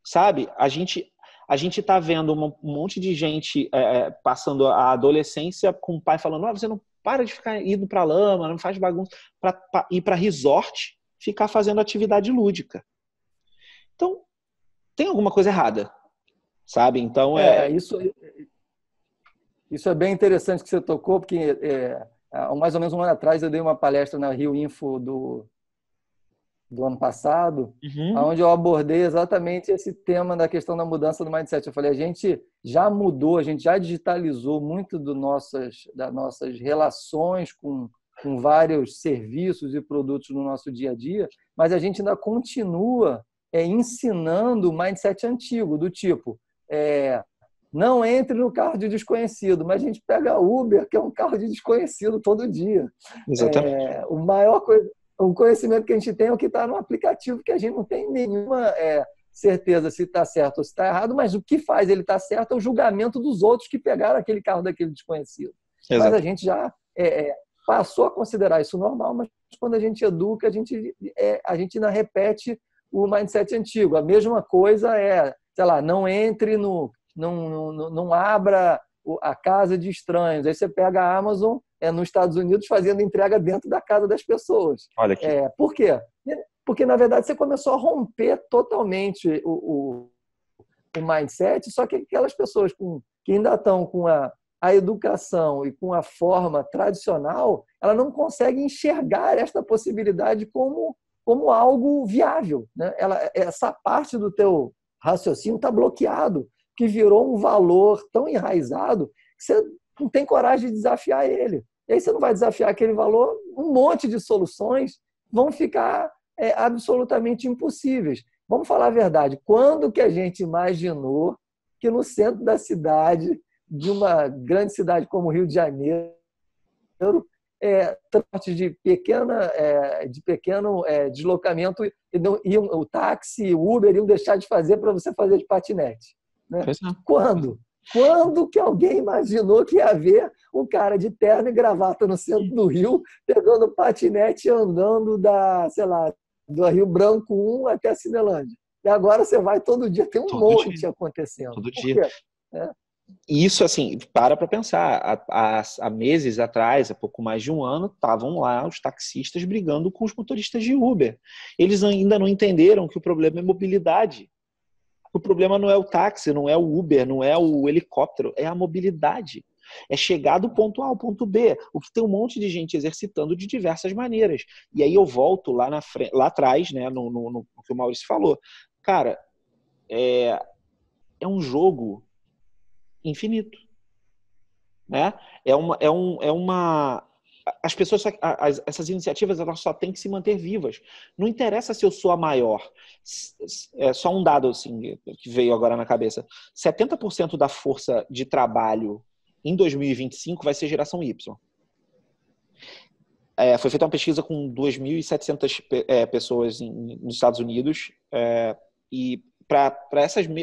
Sabe? A gente tá vendo um monte de gente passando a adolescência com o pai falando, você não para de ficar indo pra lama, não faz bagunça, para ir pra resort, ficar fazendo atividade lúdica. Então, tem alguma coisa errada, sabe? Então, Isso é bem interessante que você tocou, porque há mais ou menos 1 ano atrás eu dei uma palestra na Rio Info do ano passado, onde eu abordei exatamente esse tema da questão da mudança do mindset. Eu falei, a gente já mudou, a gente já digitalizou muito das nossas relações com vários serviços e produtos no nosso dia a dia, mas a gente ainda continua ensinando o mindset antigo, do tipo, não entre no carro de desconhecido, mas a gente pega Uber, que é um carro de desconhecido todo dia. Exatamente. O maior o conhecimento que a gente tem é o que está no aplicativo, que a gente não tem nenhuma certeza se está certo ou se está errado, mas o que faz ele estar certo é o julgamento dos outros que pegaram aquele carro daquele desconhecido. Exato. Mas a gente já passou a considerar isso normal, mas quando a gente educa, a gente ainda repete o mindset antigo. A mesma coisa sei lá, não entre não abra a casa de estranhos. Aí você pega a Amazon nos Estados Unidos fazendo entrega dentro da casa das pessoas. Olha aqui. Por quê? Porque, na verdade, você começou a romper totalmente o mindset, só que aquelas pessoas que ainda estão com a educação e com a forma tradicional, ela não consegue enxergar esta possibilidade como algo viável, né? Essa parte do teu raciocínio está bloqueado, que virou um valor tão enraizado que você não tem coragem de desafiar ele. E aí você não vai desafiar aquele valor, um monte de soluções vão ficar absolutamente impossíveis. Vamos falar a verdade. Quando que a gente imaginou que no centro da cidade, de uma grande cidade como o Rio de Janeiro, transportes de pequeno deslocamento, o táxi, o Uber iam deixar de fazer para você fazer de patinete? Né? Quando? Quando que alguém imaginou que ia haver um cara de terno e gravata no centro do Rio, pegando patinete e andando do Rio Branco 1 até a Cinelândia? E agora você vai todo dia, tem um monte acontecendo. Todo dia. Isso, assim, para pensar. Há meses atrás, há pouco mais de um ano, estavam lá os taxistas brigando com os motoristas de Uber. Eles ainda não entenderam que o problema é mobilidade. O problema não é o táxi, não é o Uber, não é o helicóptero, é a mobilidade. É chegar do ponto A ao ponto B, o que tem um monte de gente exercitando de diversas maneiras. E aí eu volto lá atrás, né, no que o Maurício falou. Cara, é um jogo infinito. Né? As pessoas, essas iniciativas, elas só têm que se manter vivas. Não interessa se eu sou a maior. É só um dado assim, que veio agora na cabeça. 70% da força de trabalho em 2025 vai ser geração Y. Foi feita uma pesquisa com 2.700 pessoas nos Estados Unidos e para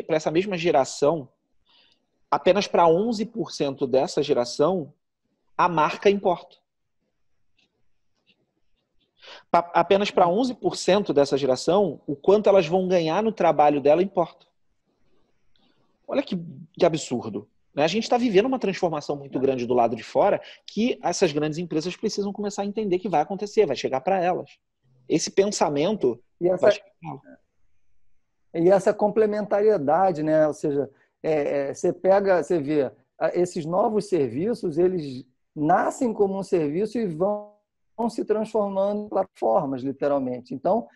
essa mesma geração, apenas para 11% dessa geração a marca importa. Apenas para 11% dessa geração, o quanto elas vão ganhar no trabalho dela importa. Olha que absurdo. Né? A gente está vivendo uma transformação muito grande do lado de fora que essas grandes empresas precisam começar a entender que vai acontecer, vai chegar para elas. Esse pensamento vai chegar para elas. E essa complementariedade, né? Ou seja, você vê, esses novos serviços, eles nascem como um serviço e vão se transformando em plataformas, literalmente. Então,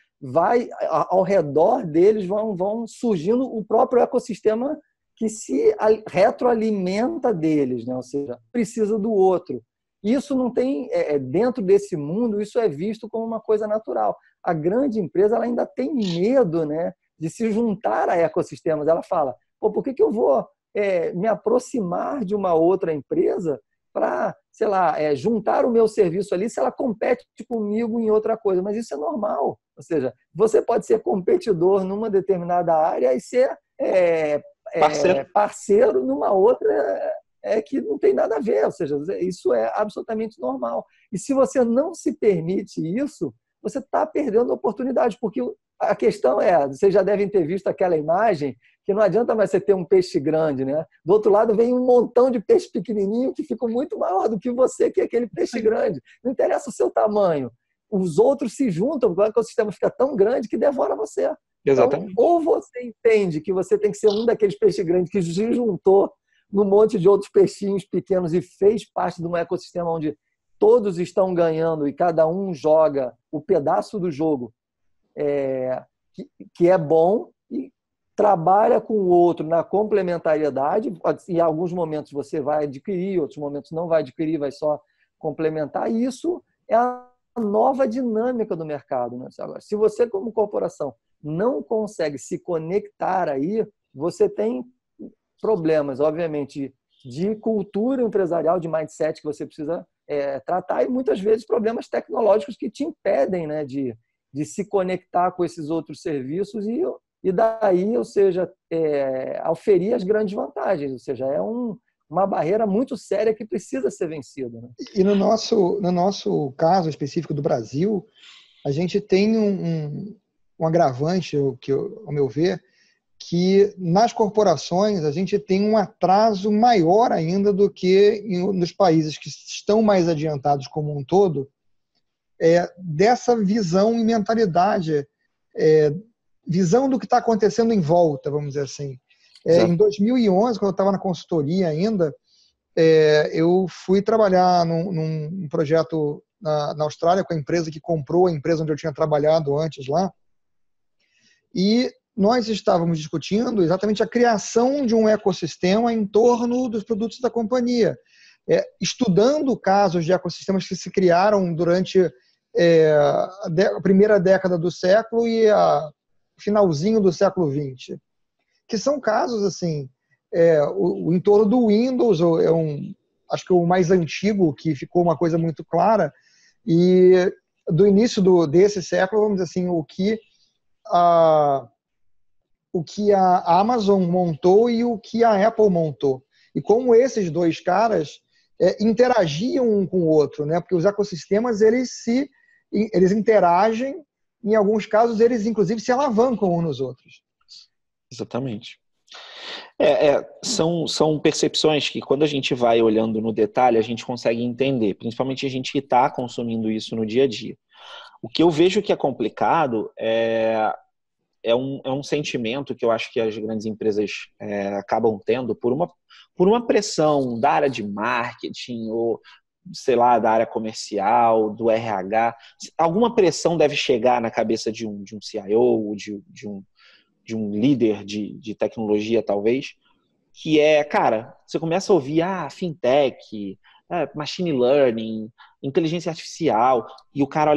ao redor deles vão surgindo o próprio ecossistema que se retroalimenta deles, né? Ou seja, precisa do outro. Isso não tem, dentro desse mundo, isso é visto como uma coisa natural. A grande empresa ela ainda tem medo, né, de se juntar a ecossistemas. Ela fala, por que eu vou me aproximar de uma outra empresa para, sei lá, juntar o meu serviço ali se ela compete comigo em outra coisa? Mas isso é normal. Ou seja, você pode ser competidor numa determinada área e ser parceiro numa outra que não tem nada a ver. Ou seja, isso é absolutamente normal. E se você não se permite isso, você está perdendo a oportunidade, porque a questão vocês já devem ter visto aquela imagem que não adianta mais você ter um peixe grande, né? Do outro lado vem um montão de peixe pequenininho que ficam muito maior do que você, que é aquele peixe grande. Não interessa o seu tamanho. Os outros se juntam, porque o ecossistema fica tão grande que devora você. Exatamente. Então, ou você entende que você tem que ser um daqueles peixes grandes que se juntou num monte de outros peixinhos pequenos e fez parte de um ecossistema onde todos estão ganhando e cada um joga o pedaço do jogo que é bom e trabalha com o outro na complementariedade. Em alguns momentos você vai adquirir, outros momentos não vai adquirir, vai só complementar. E isso é a nova dinâmica do mercado, né? Agora, se você, como corporação, não consegue se conectar aí, você tem problemas, obviamente, de cultura empresarial, de mindset que você precisa tratar, e muitas vezes problemas tecnológicos que te impedem, né, de se conectar com esses outros serviços e daí, ou seja, auferir as grandes vantagens. Ou seja, uma barreira muito séria que precisa ser vencida, né? E no nosso caso específico do Brasil, a gente tem um agravante, ao meu ver, que nas corporações a gente tem um atraso maior ainda do que nos países que estão mais adiantados como um todo, dessa visão e mentalidade, visão do que está acontecendo em volta, vamos dizer assim. Em 2011, quando eu estava na consultoria ainda, eu fui trabalhar num projeto na Austrália com a empresa que comprou a empresa onde eu tinha trabalhado antes lá, e nós estávamos discutindo exatamente a criação de um ecossistema em torno dos produtos da companhia, estudando casos de ecossistemas que se criaram durante a primeira década do século e o finalzinho do século XX, que são casos assim, o entorno do Windows acho que o mais antigo, que ficou uma coisa muito clara, e do início desse século, vamos dizer assim, o que a Amazon montou e o que a Apple montou. E como esses dois caras interagiam um com o outro, né? Porque os ecossistemas eles interagem, em alguns casos eles inclusive se alavancam uns nos outros. Exatamente. São percepções que quando a gente vai olhando no detalhe a gente consegue entender, principalmente a gente que está consumindo isso no dia a dia. O que eu vejo que é complicado é um sentimento que eu acho que as grandes empresas acabam tendo por uma pressão da área de marketing ou, sei lá, da área comercial, do RH. Alguma pressão deve chegar na cabeça de um CIO, de um líder de tecnologia, talvez, que cara, você começa a ouvir fintech, machine learning, inteligência artificial, e o cara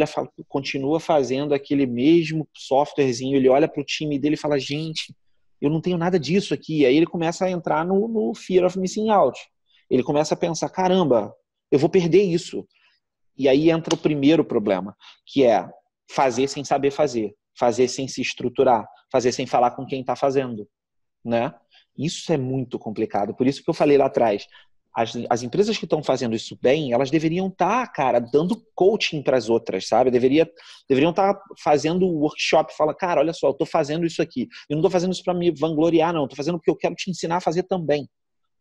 continua fazendo aquele mesmo softwarezinho, ele olha para o time dele e fala, gente, eu não tenho nada disso aqui. Aí ele começa a entrar no fear of missing out. Ele começa a pensar, caramba, eu vou perder isso. E aí entra o primeiro problema, que é fazer sem saber fazer sem se estruturar, fazer sem falar com quem está fazendo, né? Isso é muito complicado. Por isso que eu falei lá atrás, as empresas que estão fazendo isso bem, elas deveriam estar, cara, dando coaching para as outras, sabe? Deveriam estar fazendo workshop, fala, cara, olha só, eu estou fazendo isso aqui. Eu não estou fazendo isso para me vangloriar, não. Estou fazendo porque eu quero te ensinar a fazer também.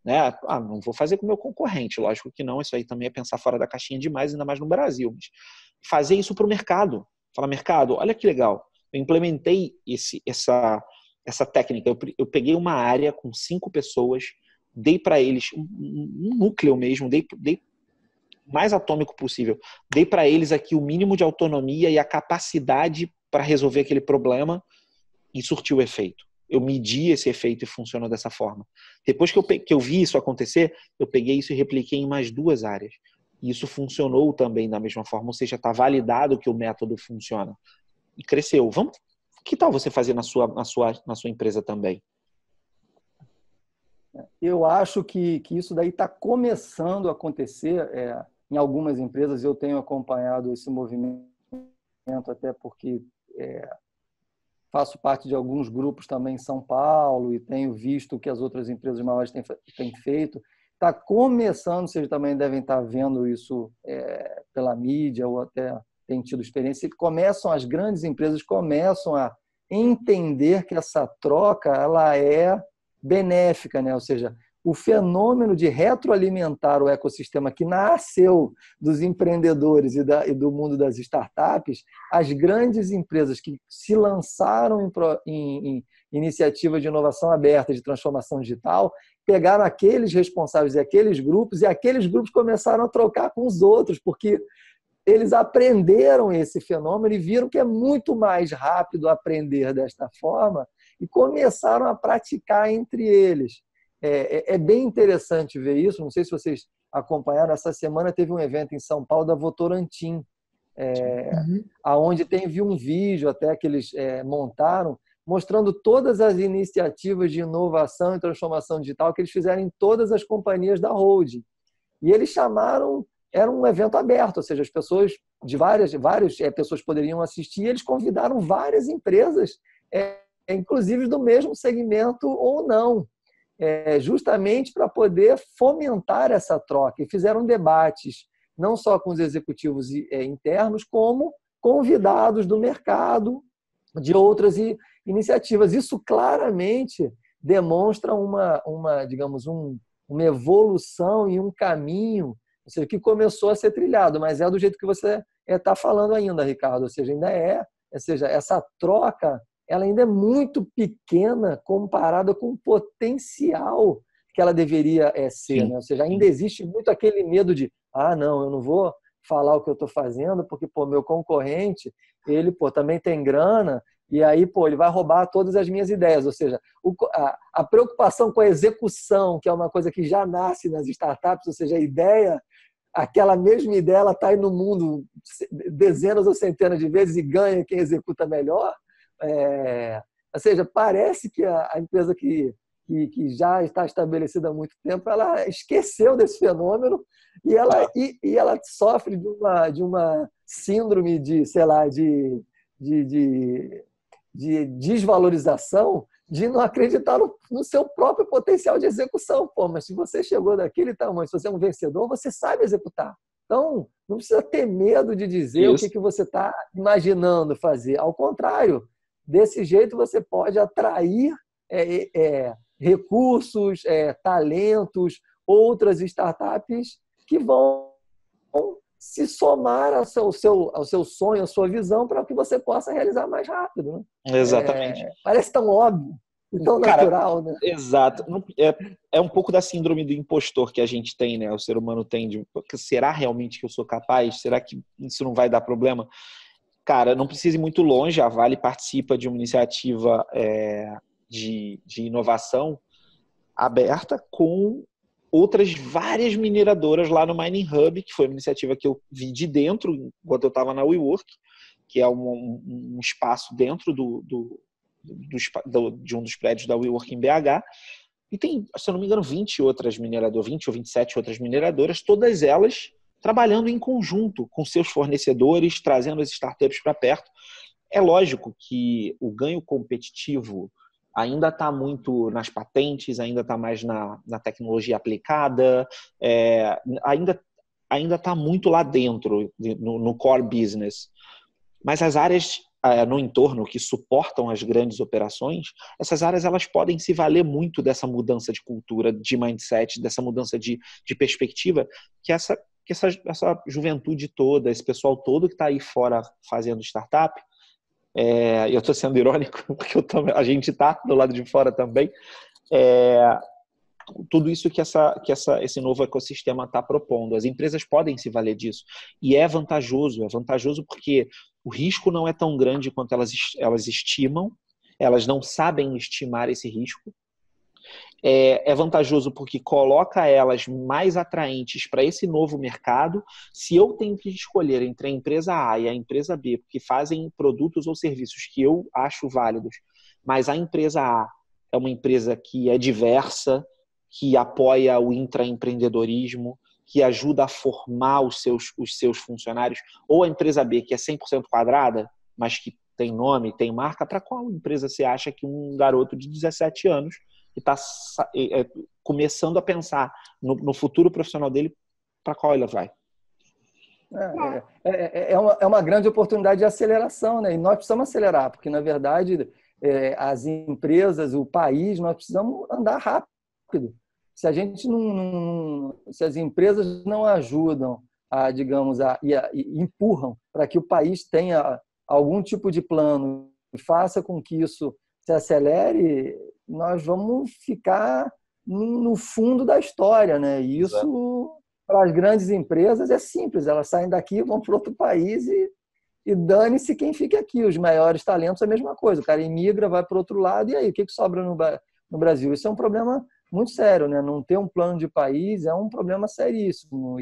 Né? Não vou fazer com o meu concorrente, lógico que não. Isso aí também é pensar fora da caixinha demais, ainda mais no Brasil. Mas fazer isso para o mercado. Fala, mercado, olha que legal. Eu implementei essa técnica. Eu peguei uma área com 5 pessoas, dei para eles um núcleo mesmo, dei mais atômico possível. Dei para eles aqui o mínimo de autonomia e a capacidade para resolver aquele problema e surtiu o efeito. Eu medi esse efeito e funcionou dessa forma. Depois que eu vi isso acontecer, eu peguei isso e repliquei em mais 2 áreas. E isso funcionou também da mesma forma, ou seja, está validado que o método funciona. E cresceu. Que tal você fazer na sua empresa também? Eu acho que isso daí está começando a acontecer em algumas empresas. Eu tenho acompanhado esse movimento até porque faço parte de alguns grupos também em São Paulo e tenho visto o que as outras empresas maiores têm feito. Está começando, vocês também devem estar vendo isso pela mídia ou até têm tido experiência, as grandes empresas começam a entender que essa troca ela é benéfica, né? Ou seja, o fenômeno de retroalimentar o ecossistema que nasceu dos empreendedores e do mundo das startups, as grandes empresas que se lançaram em iniciativa de inovação aberta, de transformação digital, pegaram aqueles responsáveis e aqueles grupos começaram a trocar com os outros, porque eles aprenderam esse fenômeno e viram que é muito mais rápido aprender desta forma e começaram a praticar entre eles. É bem interessante ver isso. Não sei se vocês acompanharam, essa semana teve um evento em São Paulo da Votorantim, onde vi um vídeo até que eles montaram mostrando todas as iniciativas de inovação e transformação digital que eles fizeram em todas as companhias da holding. E eles chamaram, era um evento aberto, ou seja, as pessoas de várias pessoas poderiam assistir, e eles convidaram várias empresas, inclusive do mesmo segmento ou não, justamente para poder fomentar essa troca. E fizeram debates, não só com os executivos internos, como convidados do mercado, de outras iniciativas. Isso claramente demonstra digamos, uma evolução e um caminho, ou seja, que começou a ser trilhado, mas do jeito que você está falando ainda, Ricardo, ou seja, essa troca ela ainda é muito pequena comparada com o potencial que ela deveria ser, né? Ou seja, ainda existe muito aquele medo de não, eu não vou falar o que eu estou fazendo porque meu concorrente, ele também tem grana e aí ele vai roubar todas as minhas ideias. Ou seja, a preocupação com a execução, que é uma coisa que já nasce nas startups, ou seja, a ideia, aquela mesma ideia, ela está aí no mundo dezenas ou centenas de vezes e ganha quem executa melhor. Ou seja, parece que a empresa que já está estabelecida há muito tempo, ela esqueceu desse fenômeno e ela sofre de uma síndrome de, sei lá, de desvalorização, de não acreditar no seu próprio potencial de execução. Mas se você chegou daquele tamanho, se você é um vencedor, você sabe executar. Então, não precisa ter medo de dizer o que você está imaginando fazer. Ao contrário, desse jeito você pode atrair recursos, talentos, outras startups que vão se somar ao seu sonho, à sua visão, para que você possa realizar mais rápido. Né? Exatamente. Parece tão óbvio e tão natural. Né? Exato. É um pouco da síndrome do impostor que a gente tem, né? O ser humano tem será realmente que eu sou capaz? Será que isso não vai dar problema? Cara, não precisa ir muito longe. A Vale participa de uma iniciativa de inovação aberta com outras várias mineradoras lá no Mining Hub, que foi uma iniciativa que eu vi de dentro enquanto eu estava na WeWork, que é um espaço dentro de um dos prédios da WeWork em BH. E tem, se eu não me engano, 20 ou 27 outras mineradoras, todas elas trabalhando em conjunto com seus fornecedores, trazendo as startups para perto. É lógico que o ganho competitivo ainda está muito nas patentes, ainda está mais na tecnologia aplicada, ainda está muito lá dentro, no core business. Mas as áreas no entorno que suportam as grandes operações, essas áreas elas podem se valer muito dessa mudança de cultura, de mindset, dessa mudança de perspectiva, que essa juventude toda, esse pessoal todo que está aí fora fazendo startup, eu estou sendo irônico, porque a gente está do lado de fora também, tudo isso que esse novo ecossistema está propondo. As empresas podem se valer disso. E é vantajoso porque o risco não é tão grande quanto elas estimam, elas não sabem estimar esse risco. É vantajoso porque coloca elas mais atraentes para esse novo mercado. Se eu tenho que escolher entre a empresa A e a empresa B, porque fazem produtos ou serviços que eu acho válidos, mas a empresa A é uma empresa que é diversa, que apoia o intraempreendedorismo, que ajuda a formar os seus funcionários, ou a empresa B, que é 100% quadrada, mas que tem nome, tem marca, para qual empresa você acha que um garoto de 17 anos que está começando a pensar no futuro profissional dele, para qual ele vai? É uma grande oportunidade de aceleração, né? E nós precisamos acelerar, porque, na verdade, as empresas, o país, nós precisamos andar rápido. Se as empresas não ajudam e empurram para que o país tenha algum tipo de plano e faça com que isso se acelere, nós vamos ficar no fundo da história, né? E isso, para as grandes empresas, é simples. Elas saem daqui, vão para outro país e dane-se quem fica aqui. Os maiores talentos é a mesma coisa. O cara imigra, vai para o outro lado, e aí, o que sobra no Brasil? Isso é um problema muito sério, né? Não ter um plano de país é um problema seríssimo.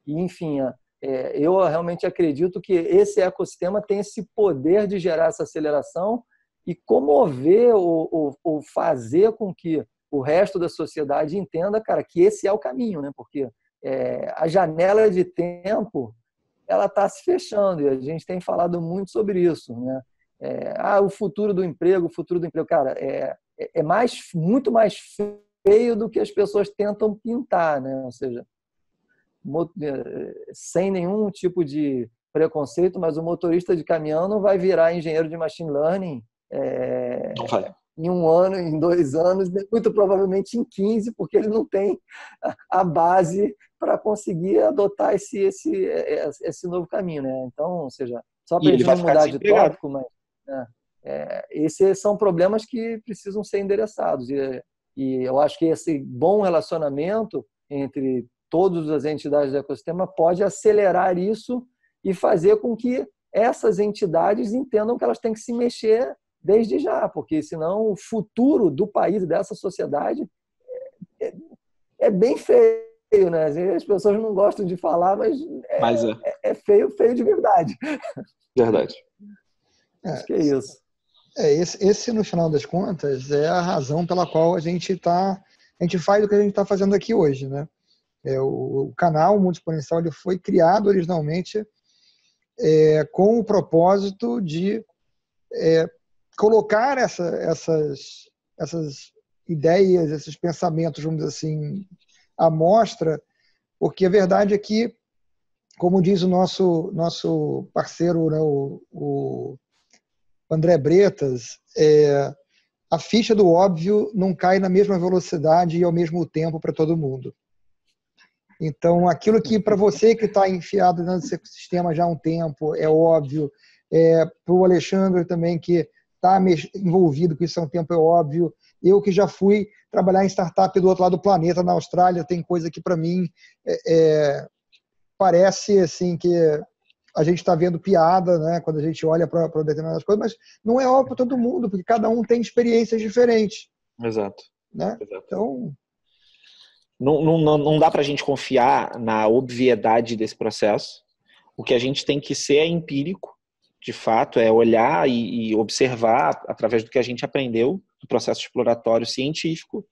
Enfim, eu realmente acredito que esse ecossistema tem esse poder de gerar essa aceleração e comover ou fazer com que o resto da sociedade entenda, cara, que esse é o caminho, né? Porque a janela de tempo ela está se fechando e a gente tem falado muito sobre isso, né? O futuro do emprego, cara, muito mais feio do que as pessoas tentam pintar, né? Ou seja, sem nenhum tipo de preconceito, mas o motorista de caminhão não vai virar engenheiro de machine learning Não vai. em 1 ano, em 2 anos, muito provavelmente em 15, porque ele não tem a base para conseguir adotar esse novo caminho, né? Então, ou seja, só E para a ele gente vai não ficar mudar de desempregado. tópico, mas esses são problemas que precisam ser endereçados. E eu acho que esse bom relacionamento entre todas as entidades do ecossistema pode acelerar isso e fazer com que essas entidades entendam que elas têm que se mexer desde já, porque senão o futuro do país, dessa sociedade, é bem feio, né? As pessoas não gostam de falar, mas Mas é feio, feio de verdade. verdade. Acho que é isso. Esse, no final das contas, é a razão pela qual a gente faz o que a gente está fazendo aqui hoje, né? O canal Mundo Exponencial ele foi criado originalmente com o propósito de colocar essas ideias, esses pensamentos, vamos dizer assim, à mostra, porque a verdade é que, como diz o nosso parceiro, né, o André Bretas, a ficha do óbvio não cai na mesma velocidade e ao mesmo tempo para todo mundo. Então, aquilo que para você que está enfiado nesse ecossistema já há um tempo é óbvio, para o Alexandre também que está envolvido com isso há um tempo é óbvio, eu que já fui trabalhar em startup do outro lado do planeta, na Austrália, tem coisa que para mim parece assim que a gente está vendo piada, né, quando a gente olha para determinadas coisas, mas não é óbvio para todo mundo, porque cada um tem experiências diferentes. Exato. Né? Exato. Então, não dá para a gente confiar na obviedade desse processo. O que a gente tem que ser é empírico, de fato, é olhar e observar, através do que a gente aprendeu, do processo exploratório científico,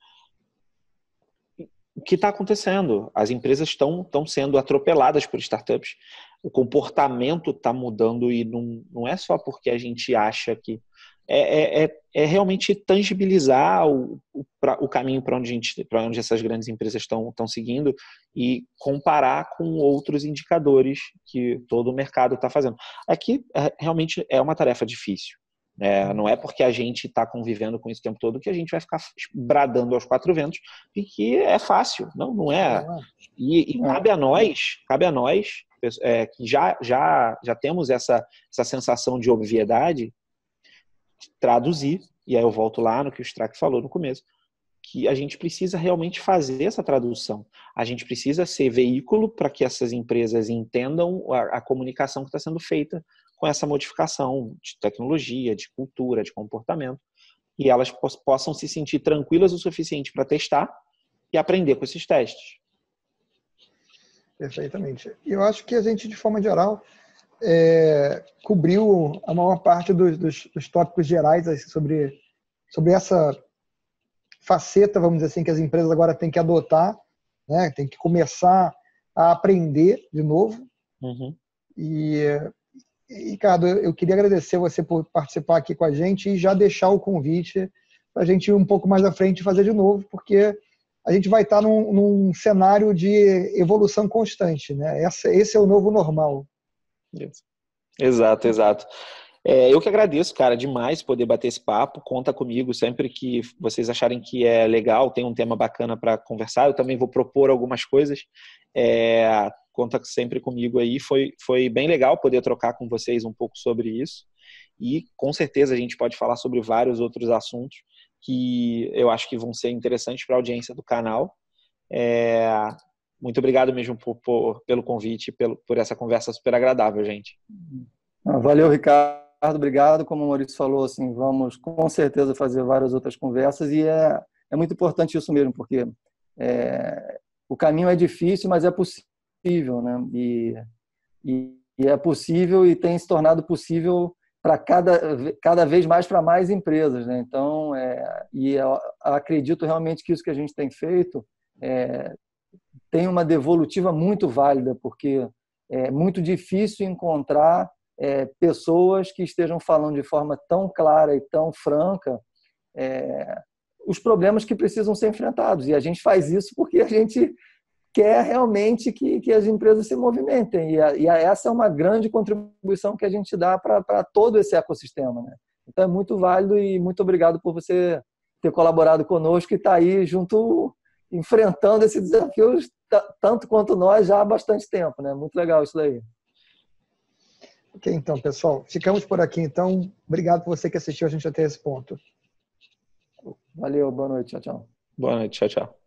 o que está acontecendo. As empresas estão sendo atropeladas por startups. O comportamento está mudando e não é só porque a gente acha que... É realmente tangibilizar o caminho para onde essas grandes empresas estão seguindo e comparar com outros indicadores que todo o mercado está fazendo. Aqui realmente é uma tarefa difícil. Não é porque a gente está convivendo com isso o tempo todo que a gente vai ficar bradando aos 4 ventos e que é fácil. Não é. E cabe a nós que já temos essa sensação de obviedade, traduzir, e aí eu volto lá no que o Strack falou no começo, que a gente precisa realmente fazer essa tradução. A gente precisa ser veículo para que essas empresas entendam a comunicação que está sendo feita com essa modificação de tecnologia, de cultura, de comportamento, e elas possam se sentir tranquilas o suficiente para testar e aprender com esses testes. Perfeitamente. E eu acho que a gente, de forma geral, cobriu a maior parte dos tópicos gerais sobre essa faceta, vamos dizer assim, que as empresas agora têm que adotar, né? Tem que começar a aprender de novo. Uhum. E, Ricardo, eu queria agradecer você por participar aqui com a gente e já deixar o convite para a gente ir um pouco mais à frente e fazer de novo, porque a gente vai estar num cenário de evolução constante, né? Esse é o novo normal. Exato. Eu que agradeço, cara, demais poder bater esse papo. Conta comigo sempre que vocês acharem que é legal, tem um tema bacana para conversar. Eu também vou propor algumas coisas. Conta sempre comigo aí. Foi bem legal poder trocar com vocês um pouco sobre isso. E com certeza a gente pode falar sobre vários outros assuntos que eu acho que vão ser interessantes para a audiência do canal. Muito obrigado mesmo pelo convite, por essa conversa super agradável, gente. Valeu, Ricardo. Obrigado. Como o Maurício falou, assim, vamos com certeza fazer várias outras conversas e é muito importante isso mesmo, porque o caminho é difícil, mas é possível, né? E é possível e tem se tornado possível para cada vez mais para mais empresas, né? Então, e eu acredito realmente que isso que a gente tem feito tem uma devolutiva muito válida, porque é muito difícil encontrar pessoas que estejam falando de forma tão clara e tão franca os problemas que precisam ser enfrentados. E a gente faz isso porque a gente quer realmente que as empresas se movimentem. E essa é uma grande contribuição que a gente dá para todo esse ecossistema, né? Então é muito válido e muito obrigado por você ter colaborado conosco e estar aí junto, enfrentando esse desafio tanto quanto nós já há bastante tempo, né? Muito legal isso daí. Ok, então, pessoal, ficamos por aqui. Então, obrigado por você que assistiu a gente até esse ponto. Valeu, boa noite, tchau, tchau. Boa noite, tchau, tchau.